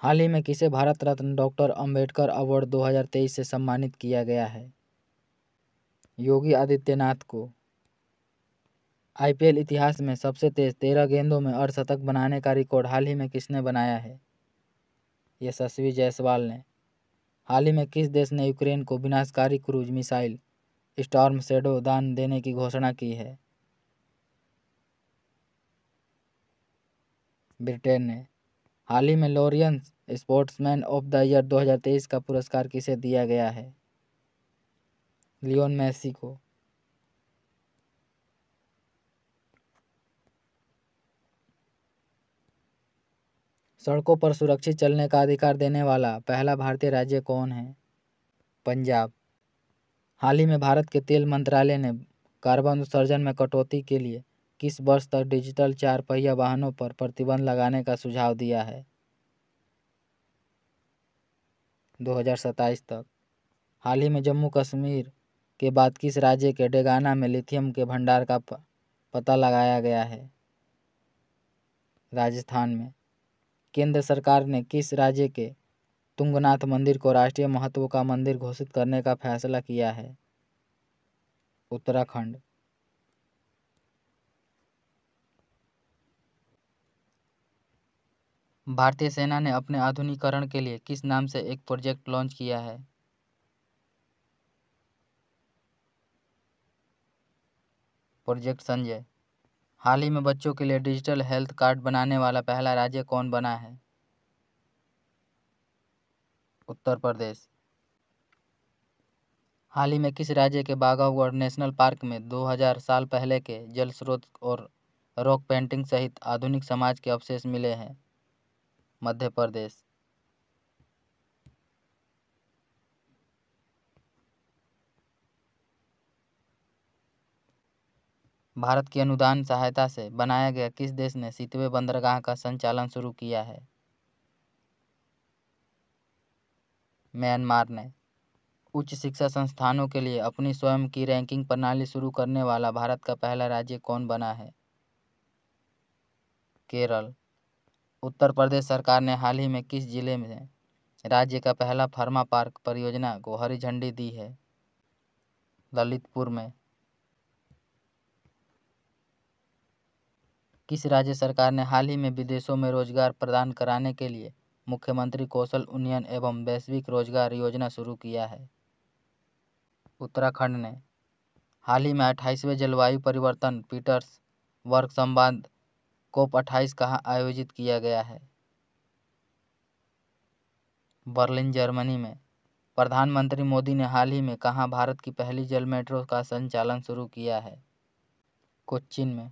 हाल ही में किसे भारत रत्न डॉक्टर अंबेडकर अवार्ड 2023 से सम्मानित किया गया है? योगी आदित्यनाथ को। आईपीएल इतिहास में सबसे तेज 13 गेंदों में अर्धशतक बनाने का रिकॉर्ड हाल ही में किसने बनाया है? यशस्वी जायसवाल ने। हाल ही में किस देश ने यूक्रेन को विनाशकारी क्रूज मिसाइल स्टॉर्म शैडो दान देने की घोषणा की है? ब्रिटेन ने। हाल ही में Laureus sportsman of the year 2023 का पुरस्कार किसे दिया गया है? लियोन मेसी को। सड़कों पर सुरक्षित चलने का अधिकार देने वाला पहला भारतीय राज्य कौन है? पंजाब। हाल ही में भारत के तेल मंत्रालय ने कार्बन उत्सर्जन में कटौती के लिए किस वर्ष तक डिजिटल 4 पहिया वाहनों पर प्रतिबंध लगाने का सुझाव दिया है? 2027 तक। हाल ही में जम्मू कश्मीर के बाद किस राज्य के डेगाना में लिथियम के भंडार का पता लगाया गया है? राजस्थान में। केंद्र सरकार ने किस राज्य के तुंगनाथ मंदिर को राष्ट्रीय महत्व का मंदिर घोषित करने का फैसला किया है? उत्तराखंड। भारतीय सेना ने अपने आधुनिकीकरण के लिए किस नाम से एक प्रोजेक्ट लॉन्च किया है? प्रोजेक्ट संजय। हाल ही में बच्चों के लिए डिजिटल हेल्थ कार्ड बनाने वाला पहला राज्य कौन बना है? उत्तर प्रदेश। हाल ही में किस राज्य के बाघागढ़ नेशनल पार्क में 2000 साल पहले के जल स्रोत और रॉक पेंटिंग सहित आधुनिक समाज के अवशेष मिले हैं? मध्य प्रदेश। भारत की अनुदान सहायता से बनाया गया किस देश ने सितवे बंदरगाह का संचालन शुरू किया है? म्यांमार ने। उच्च शिक्षा संस्थानों के लिए अपनी स्वयं की रैंकिंग प्रणाली शुरू करने वाला भारत का पहला राज्य कौन बना है? केरल। उत्तर प्रदेश सरकार ने हाल ही में किस जिले में राज्य का पहला फार्मा पार्क परियोजना को हरी झंडी दी है? ललितपुर में। किस राज्य सरकार ने हाल ही में विदेशों में रोजगार प्रदान कराने के लिए मुख्यमंत्री कौशल उन्नयन एवं वैश्विक रोजगार योजना शुरू किया है? उत्तराखंड ने हाल ही में 28वें जलवायु परिवर्तन पीटर्स वर्ग संवाद COP28 कहाँ आयोजित किया गया है? बर्लिन जर्मनी में। प्रधानमंत्री मोदी ने हाल ही में कहाँ भारत की पहली जल मेट्रो का संचालन शुरू किया है? कोच्चिन में।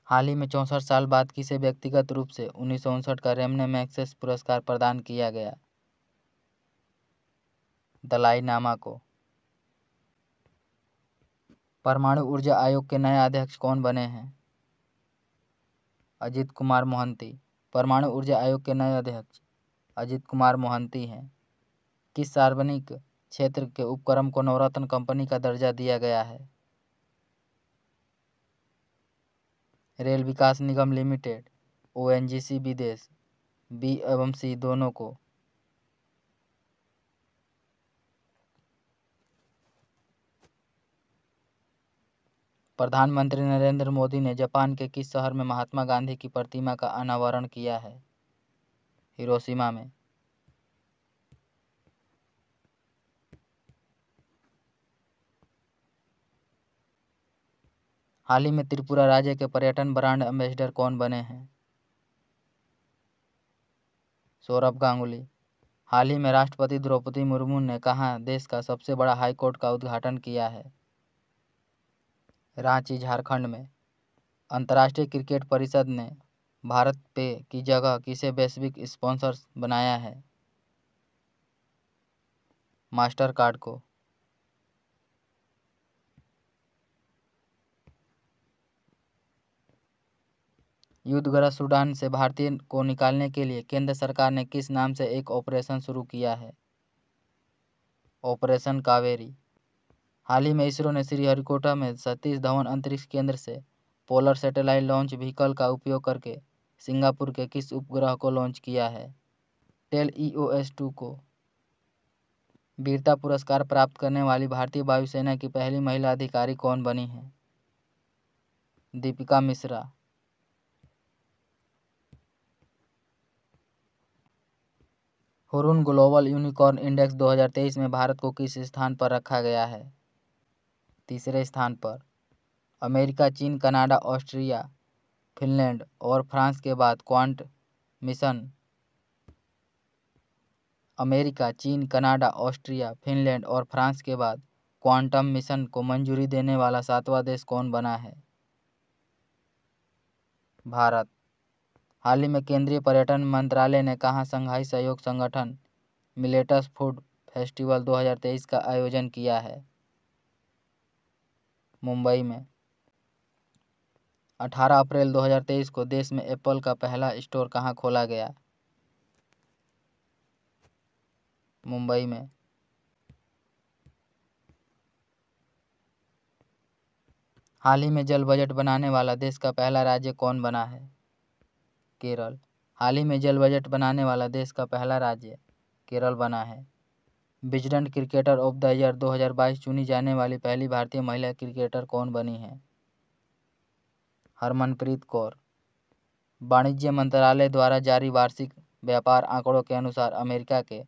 हाल ही में 64 साल बाद किसे व्यक्तिगत रूप से 1959 का रेमने मैग्सेसे पुरस्कार प्रदान किया गया? दलाई लामा को। परमाणु ऊर्जा आयोग के नए अध्यक्ष कौन बने हैं? अजित कुमार मोहंती। परमाणु ऊर्जा आयोग के नए अध्यक्ष अजित कुमार मोहंती हैं। किस सार्वजनिक क्षेत्र के उपक्रम को नवरत्न कंपनी का दर्जा दिया गया है? Rail Vikas Nigam limited, ONGC विदेश, B एवं C दोनों को। प्रधानमंत्री नरेंद्र मोदी ने जापान के किस शहर में महात्मा गांधी की प्रतिमा का अनावरण किया है? हिरोशिमा में। हाल ही में त्रिपुरा राज्य के पर्यटन ब्रांड एम्बेसडर कौन बने हैं? सौरभ गांगुली। हाल ही में राष्ट्रपति द्रौपदी मुर्मू ने कहाँ देश का सबसे बड़ा हाईकोर्ट का उद्घाटन किया है? रांची, झारखंड में। अंतर्राष्ट्रीय क्रिकेट परिषद ने भारत पे की जगह किसे वैश्विक स्पॉन्सर बनाया है? मास्टर कार्ड को। युद्धग्रस्त सूडान से भारतीय को निकालने के लिए केंद्र सरकार ने किस नाम से एक ऑपरेशन शुरू किया है? ऑपरेशन कावेरी। हाल ही में इसरो ने श्रीहरिकोटा में सतीश धवन अंतरिक्ष केंद्र से पोलर सैटेलाइट लॉन्च व्हीकल का उपयोग करके सिंगापुर के किस उपग्रह को लॉन्च किया है? टेल EOS-2 को। वीरता पुरस्कार प्राप्त करने वाली भारतीय वायुसेना की पहली महिला अधिकारी कौन बनी है? Deepika Mishra. Hurun global unicorn index 2023 में भारत को किस स्थान पर रखा गया है? तीसरे स्थान पर। अमेरिका, चीन, कनाडा, ऑस्ट्रिया, फिनलैंड और फ्रांस के बाद क्वांट मिशन। अमेरिका, चीन, कनाडा, ऑस्ट्रिया, फिनलैंड और फ्रांस के बाद क्वांटम मिशन को मंजूरी देने वाला 7वां देश कौन बना है? भारत। हाल ही में केंद्रीय पर्यटन मंत्रालय ने कहाँ शंघाई सहयोग संगठन मिलेटस फूड फेस्टिवल 2023 का आयोजन किया है? मुंबई में। 18 अप्रैल 2023 को देश में एप्पल का पहला स्टोर कहाँ खोला गया? मुंबई में। हाल ही में जल बजट बनाने वाला देश का पहला राज्य कौन बना है? केरल। हाल ही में जल बजट बनाने वाला देश का पहला राज्य केरल बना है। Wisden cricketer of the year 2022 चुनी जाने वाली पहली भारतीय महिला क्रिकेटर कौन बनी है? हरमनप्रीत कौर। वाणिज्य मंत्रालय द्वारा जारी वार्षिक व्यापार आंकड़ों के अनुसार अमेरिका के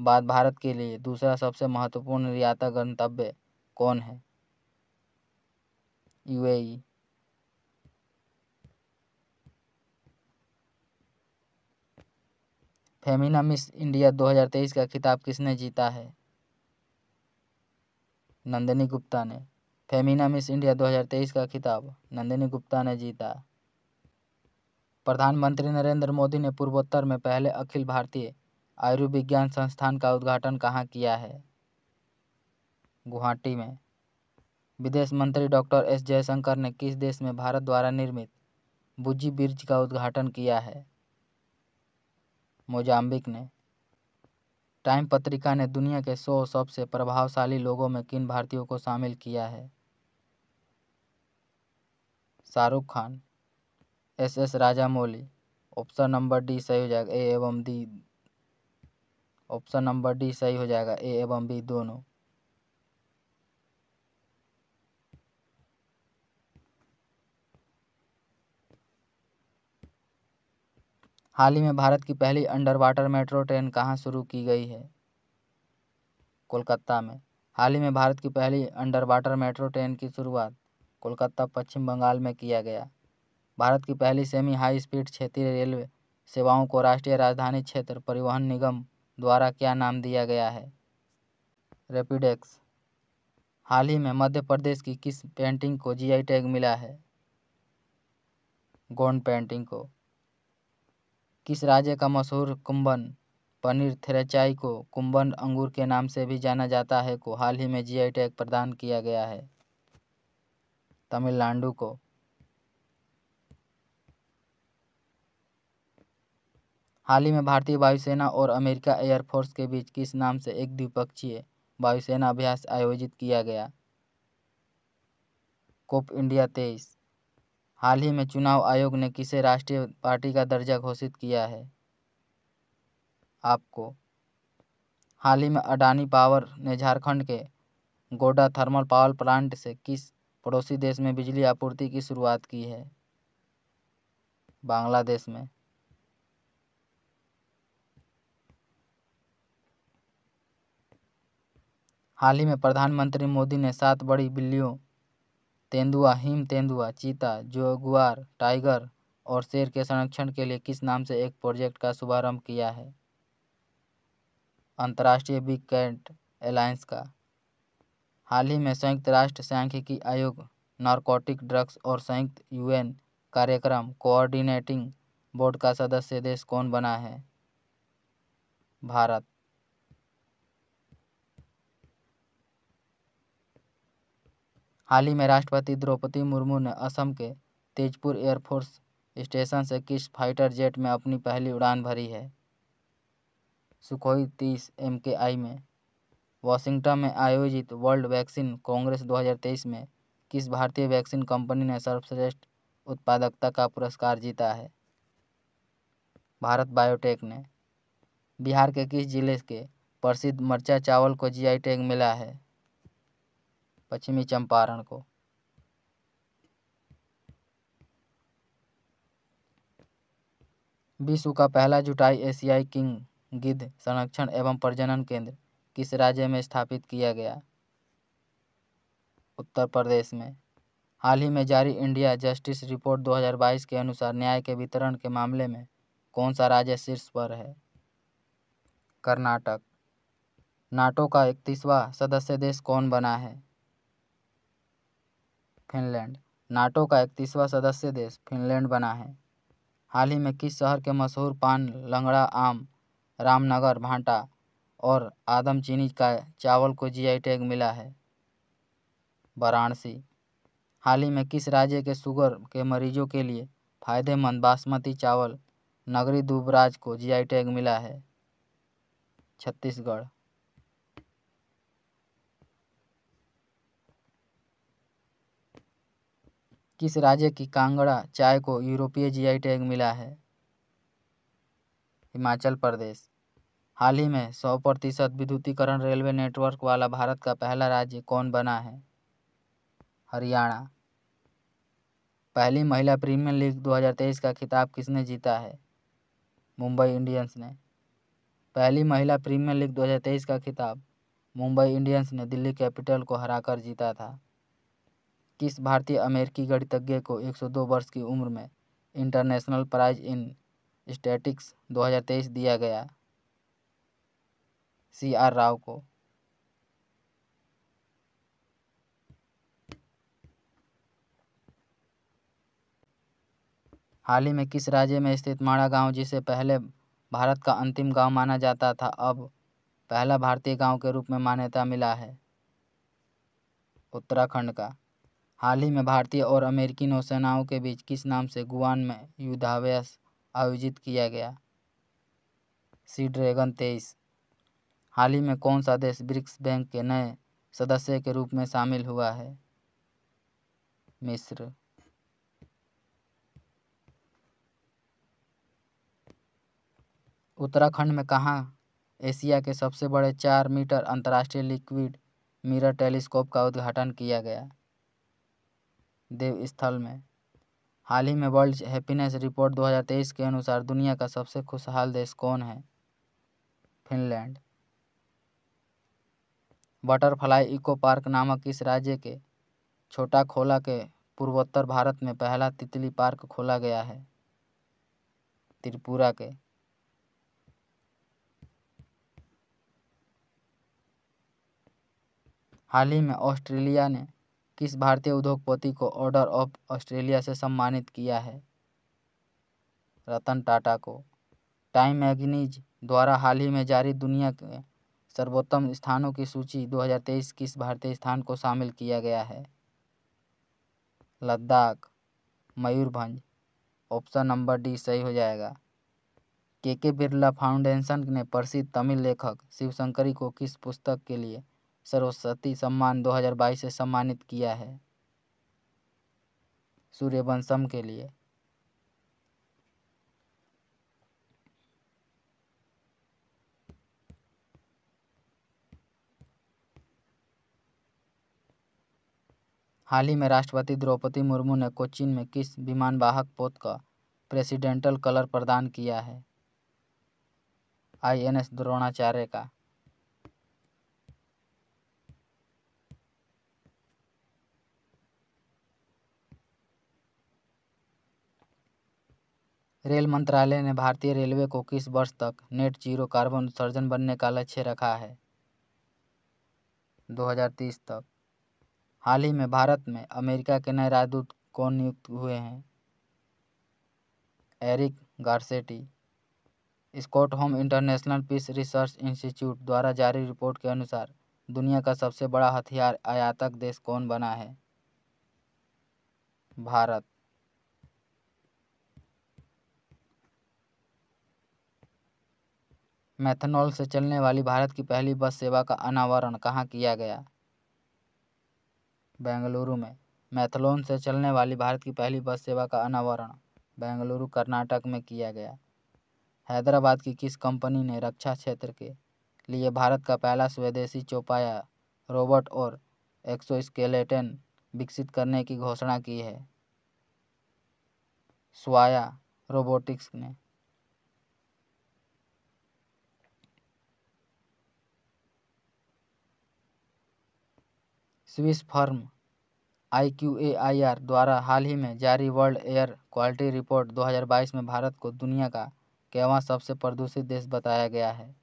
बाद भारत के लिए दूसरा सबसे महत्वपूर्ण निर्यातक गंतव्य कौन है? UAE। फेमिना मिस इंडिया 2023 का खिताब किसने जीता है? नंदिनी गुप्ता ने। फेमिना मिस इंडिया 2023 का खिताब नंदिनी गुप्ता ने जीता। प्रधानमंत्री नरेंद्र मोदी ने पूर्वोत्तर में पहले अखिल भारतीय आयुर्विज्ञान संस्थान का उद्घाटन कहाँ किया है? गुवाहाटी में। विदेश मंत्री डॉक्टर S जयशंकर ने किस देश में भारत द्वारा निर्मित बुज्जी ब्रिज का उद्घाटन किया है? मोजाम्बिक ने। टाइम पत्रिका ने दुनिया के 100 सबसे प्रभावशाली लोगों में किन भारतीयों को शामिल किया है? Shahrukh Khan, SS Rajamouli. Option number D सही हो जाएगा, ए एवं डी। ऑप्शन नंबर डी सही हो जाएगा, ए एवं बी दोनों। हाल ही में भारत की पहली अंडर वाटर मेट्रो ट्रेन कहाँ शुरू की गई है? कोलकाता में। हाल ही में भारत की पहली अंडर वाटर मेट्रो ट्रेन की शुरुआत कोलकाता पश्चिम बंगाल में किया गया। भारत की पहली सेमी हाई स्पीड क्षेत्रीय रेलवे सेवाओं को राष्ट्रीय राजधानी क्षेत्र परिवहन निगम द्वारा क्या नाम दिया गया है? रैपिडेक्स। हाल ही में मध्य प्रदेश की किस पेंटिंग को जीआई टैग मिला है? गोंड पेंटिंग को। किस राज्य का मशहूर कुंबन पनीर थेरेचाई को कुंबन अंगूर के नाम से भी जाना जाता है को हाल ही में जीआई टैग प्रदान किया गया है? तमिलनाडु को। हाल ही में भारतीय वायुसेना और अमेरिका एयरफोर्स के बीच किस नाम से एक द्विपक्षीय वायुसेना अभ्यास आयोजित किया गया? Cope India 23। हाल ही में चुनाव आयोग ने किसे राष्ट्रीय पार्टी का दर्जा घोषित किया है? आपको। हाल ही में अडानी पावर ने झारखंड के गोड्डा थर्मल पावर प्लांट से किस पड़ोसी देश में बिजली आपूर्ति की शुरुआत की है? बांग्लादेश में। हाल ही में प्रधानमंत्री मोदी ने 7 बड़ी बिल्लियों तेंदुआ, हिम तेंदुआ, चीता, जगुआर, टाइगर और शेर के संरक्षण के लिए किस नाम से एक प्रोजेक्ट का शुभारंभ किया है? अंतर्राष्ट्रीय बिग कैट अलायंस का। हाल ही में संयुक्त राष्ट्र सांख्यिकी आयोग, नारकोटिक ड्रग्स और संयुक्त यूएन कार्यक्रम कोऑर्डिनेटिंग बोर्ड का सदस्य देश कौन बना है? भारत। हाल ही में राष्ट्रपति द्रौपदी मुर्मू ने असम के तेजपुर एयरफोर्स स्टेशन से किस फाइटर जेट में अपनी पहली उड़ान भरी है? सुखोई 30 MKI में। वाशिंगटन में आयोजित वर्ल्ड वैक्सीन कांग्रेस 2023 में किस भारतीय वैक्सीन कंपनी ने सर्वश्रेष्ठ उत्पादकता का पुरस्कार जीता है? भारत बायोटेक ने। बिहार के किस जिले के प्रसिद्ध मरचा चावल को जीआई टैग मिला है? पश्चिमी चंपारण को। विश्व का पहला जुटाई एशियाई किंग गिद्ध संरक्षण एवं प्रजनन केंद्र किस राज्य में स्थापित किया गया? उत्तर प्रदेश में। हाल ही में जारी इंडिया जस्टिस रिपोर्ट 2022 के अनुसार न्याय के वितरण के मामले में कौन सा राज्य शीर्ष पर है? कर्नाटक। नाटो का 31वां सदस्य देश कौन बना है? फिनलैंड। नाटो का 31वां सदस्य देश फिनलैंड बना है। हाल ही में किस शहर के मशहूर पान लंगड़ा आम, रामनगर भांटा और आदम चीनी का चावल को जीआई टैग मिला है? वाराणसी। हाल ही में किस राज्य के शुगर के मरीजों के लिए फायदेमंद बासमती चावल नगरी दुबराज को जीआई टैग मिला है? छत्तीसगढ़। किस राज्य की कांगड़ा चाय को यूरोपीय जीआई टैग मिला है? हिमाचल प्रदेश। हाल ही में 100% विद्युतीकरण रेलवे नेटवर्क वाला भारत का पहला राज्य कौन बना है? हरियाणा। पहली महिला प्रीमियर लीग 2023 का खिताब किसने जीता है? मुंबई इंडियंस ने। पहली महिला प्रीमियर लीग 2023 का खिताब मुंबई इंडियंस ने दिल्ली कैपिटल को हराकर जीता था। किस भारतीय अमेरिकी गणितज्ञ को 102 वर्ष की उम्र में इंटरनेशनल प्राइज इन स्टैटिस्टिक्स 2023 दिया गया? CR राव को। हाल ही में किस राज्य में स्थित माड़ा गांव, जिसे पहले भारत का अंतिम गांव माना जाता था, अब पहला भारतीय गांव के रूप में मान्यता मिला है? उत्तराखंड का। हाल ही में भारतीय और अमेरिकी नौसेनाओं के बीच किस नाम से गुआन में युद्धाभ्यास आयोजित किया गया? Sea dragon 23। हाल ही में कौन सा देश ब्रिक्स बैंक के नए सदस्य के रूप में शामिल हुआ है? मिस्र। उत्तराखंड में कहाँ एशिया के सबसे बड़े 4 मीटर अंतर्राष्ट्रीय लिक्विड मिरर टेलीस्कोप का उद्घाटन किया गया? देवस्थल में। हाल ही में वर्ल्ड हैप्पीनेस रिपोर्ट 2023 के अनुसार दुनिया का सबसे खुशहाल देश कौन है? फिनलैंड। बटरफ्लाई इको पार्क नामक इस राज्य के छोटा खोला के पूर्वोत्तर भारत में पहला तितली पार्क खोला गया है। त्रिपुरा के। हाल ही में ऑस्ट्रेलिया ने किस भारतीय उद्योगपति को ऑर्डर ऑफ ऑस्ट्रेलिया से सम्मानित किया है? रतन टाटा को। टाइम मैगजीन द्वारा हाल ही में जारी दुनिया के सर्वोत्तम स्थानों की सूची 2023 किस भारतीय स्थान को शामिल किया गया है? Ladakh. Mayurbhanj. Option number D सही हो जाएगा। के बिरला फाउंडेशन ने प्रसिद्ध तमिल लेखक शिवशंकरी को किस पुस्तक के लिए सरस्वती सम्मान 2022 से सम्मानित किया है? सूर्यवंशम के लिए। हाल ही में राष्ट्रपति द्रौपदी मुर्मू ने कोचीन में किस विमानवाहक पोत का प्रेसिडेंटल कलर प्रदान किया है? INS द्रोणाचार्य का। रेल मंत्रालय ने भारतीय रेलवे को किस वर्ष तक नेट जीरो कार्बन उत्सर्जन बनने का लक्ष्य रखा है? 2030 तक। हाल ही में भारत में अमेरिका के नए राजदूत कौन नियुक्त हुए हैं? Eric Garcetti. Stockholm International Peace Research Institute द्वारा जारी रिपोर्ट के अनुसार दुनिया का सबसे बड़ा हथियार आयातक देश कौन बना है? भारत। मेथनॉल से चलने वाली भारत की पहली बस सेवा का अनावरण कहाँ किया गया? बेंगलुरु में। मेथनॉल से चलने वाली भारत की पहली बस सेवा का अनावरण बेंगलुरु कर्नाटक में किया गया। हैदराबाद की किस कंपनी ने रक्षा क्षेत्र के लिए भारत का पहला स्वदेशी चौपाया रोबोट और एक्सोस्केलेटन विकसित करने की घोषणा की है? स्वाया रोबोटिक्स ने। स्विस फर्म IQAIR द्वारा हाल ही में जारी वर्ल्ड एयर क्वालिटी रिपोर्ट 2022 में भारत को दुनिया का केवां सबसे प्रदूषित देश बताया गया है?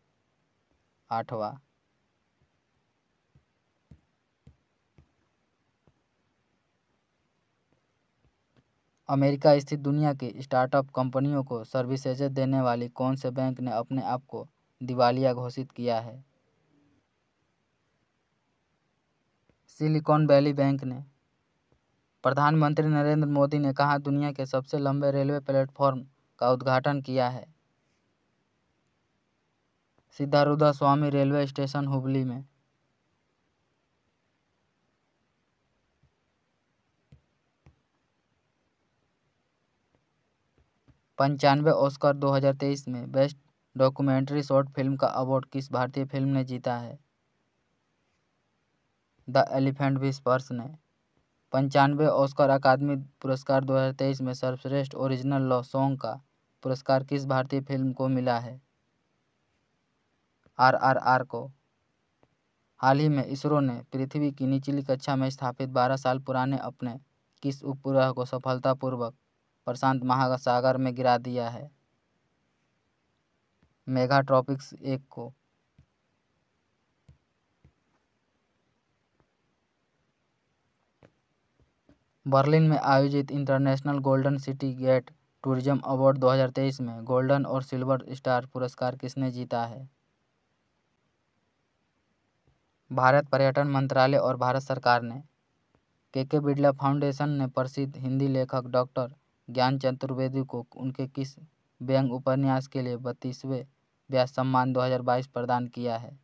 8वां। अमेरिका स्थित दुनिया की स्टार्टअप कंपनियों को सर्विसेज देने वाली कौन से बैंक ने अपने आप को दिवालिया घोषित किया है? सिलिकॉन वैली बैंक ने। प्रधानमंत्री नरेंद्र मोदी ने कहाँ दुनिया के सबसे लंबे रेलवे प्लेटफॉर्म का उद्घाटन किया है? सिद्धारूढ़ स्वामी रेलवे स्टेशन हुबली में। पंचानवे ऑस्कर 2023 में बेस्ट डॉक्यूमेंट्री शॉर्ट फिल्म का अवार्ड किस भारतीय फिल्म ने जीता है? द एलिफेंट विस्पर्स ने। 95 ऑस्कर अकादमी पुरस्कार 2023 में सर्वश्रेष्ठ ओरिजिनल लव सॉन्ग का पुरस्कार किस भारतीय फिल्म को मिला है? RRR को। हाल ही में इसरो ने पृथ्वी की निचली कक्षा में स्थापित 12 साल पुराने अपने किस उपग्रह को सफलतापूर्वक प्रशांत महासागर में गिरा दिया है? मेगाट्रॉपिक्स 1 को। बर्लिन में आयोजित International Golden City Gate Tourism Award 2023 में गोल्डन और सिल्वर स्टार पुरस्कार किसने जीता है? भारत पर्यटन मंत्रालय और भारत सरकार ने। के बिरला फाउंडेशन ने प्रसिद्ध हिंदी लेखक डॉक्टर ज्ञान चतुर्वेदी को उनके किस व्यंग्य उपन्यास के लिए 32वें व्यास सम्मान 2022 प्रदान किया है?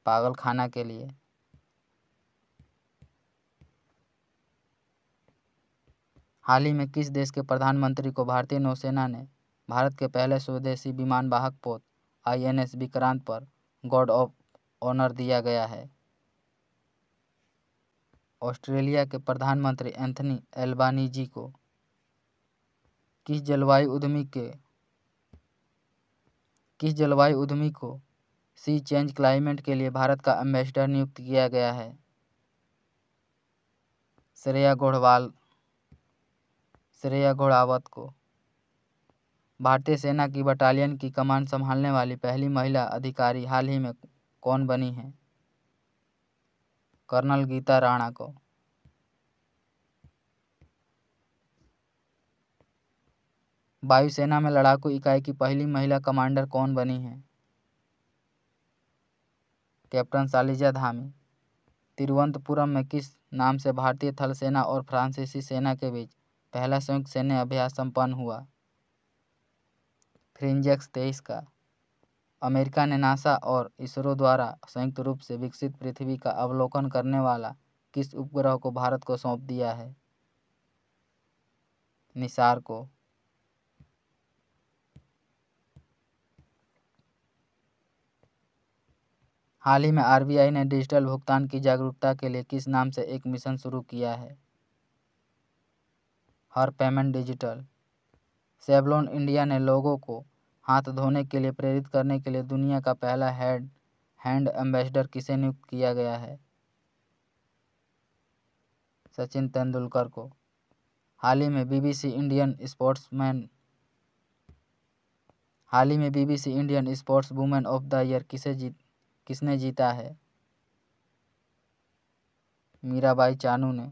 पागल खाना के लिए। हाल ही में किस देश के प्रधानमंत्री को भारतीय नौसेना ने भारत के पहले स्वदेशी विमानवाहक पोत INS विक्रांत पर गार्ड ऑफ ऑनर दिया गया है? ऑस्ट्रेलिया के प्रधानमंत्री एंथनी एल्बानीजी को किस जलवायु उद्यमी को सी चेंज क्लाइमेट के लिए भारत का एम्बेसडर नियुक्त किया गया है? श्रेया घोड़ावत को। भारतीय सेना की बटालियन की कमान संभालने वाली पहली महिला अधिकारी हाल ही में कौन बनी है? कर्नल गीता राणा को। वायुसेना में लड़ाकू इकाई की पहली महिला कमांडर कौन बनी है? कैप्टन शालिजा धामी। तिरुवनंतपुरम में किस नाम से भारतीय थल सेना और फ्रांसीसी सेना के बीच पहला संयुक्त सैन्य अभ्यास संपन्न हुआ? फ्रिंजेक्स 23 का। अमेरिका ने नासा और इसरो द्वारा संयुक्त रूप से विकसित पृथ्वी का अवलोकन करने वाला किस उपग्रह को भारत को सौंप दिया है? निसार को। हाल ही में आरबीआई ने डिजिटल भुगतान की जागरूकता के लिए किस नाम से एक मिशन शुरू किया है? हर पेमेंट डिजिटल। सेवलॉन इंडिया ने लोगों को हाथ धोने के लिए प्रेरित करने के लिए दुनिया का पहला हैंड एम्बेसडर किसे नियुक्त किया गया है? सचिन तेंदुलकर को। हाल ही में BBC Indian sports women of the year किसने जीता है? मीराबाई चानू ने।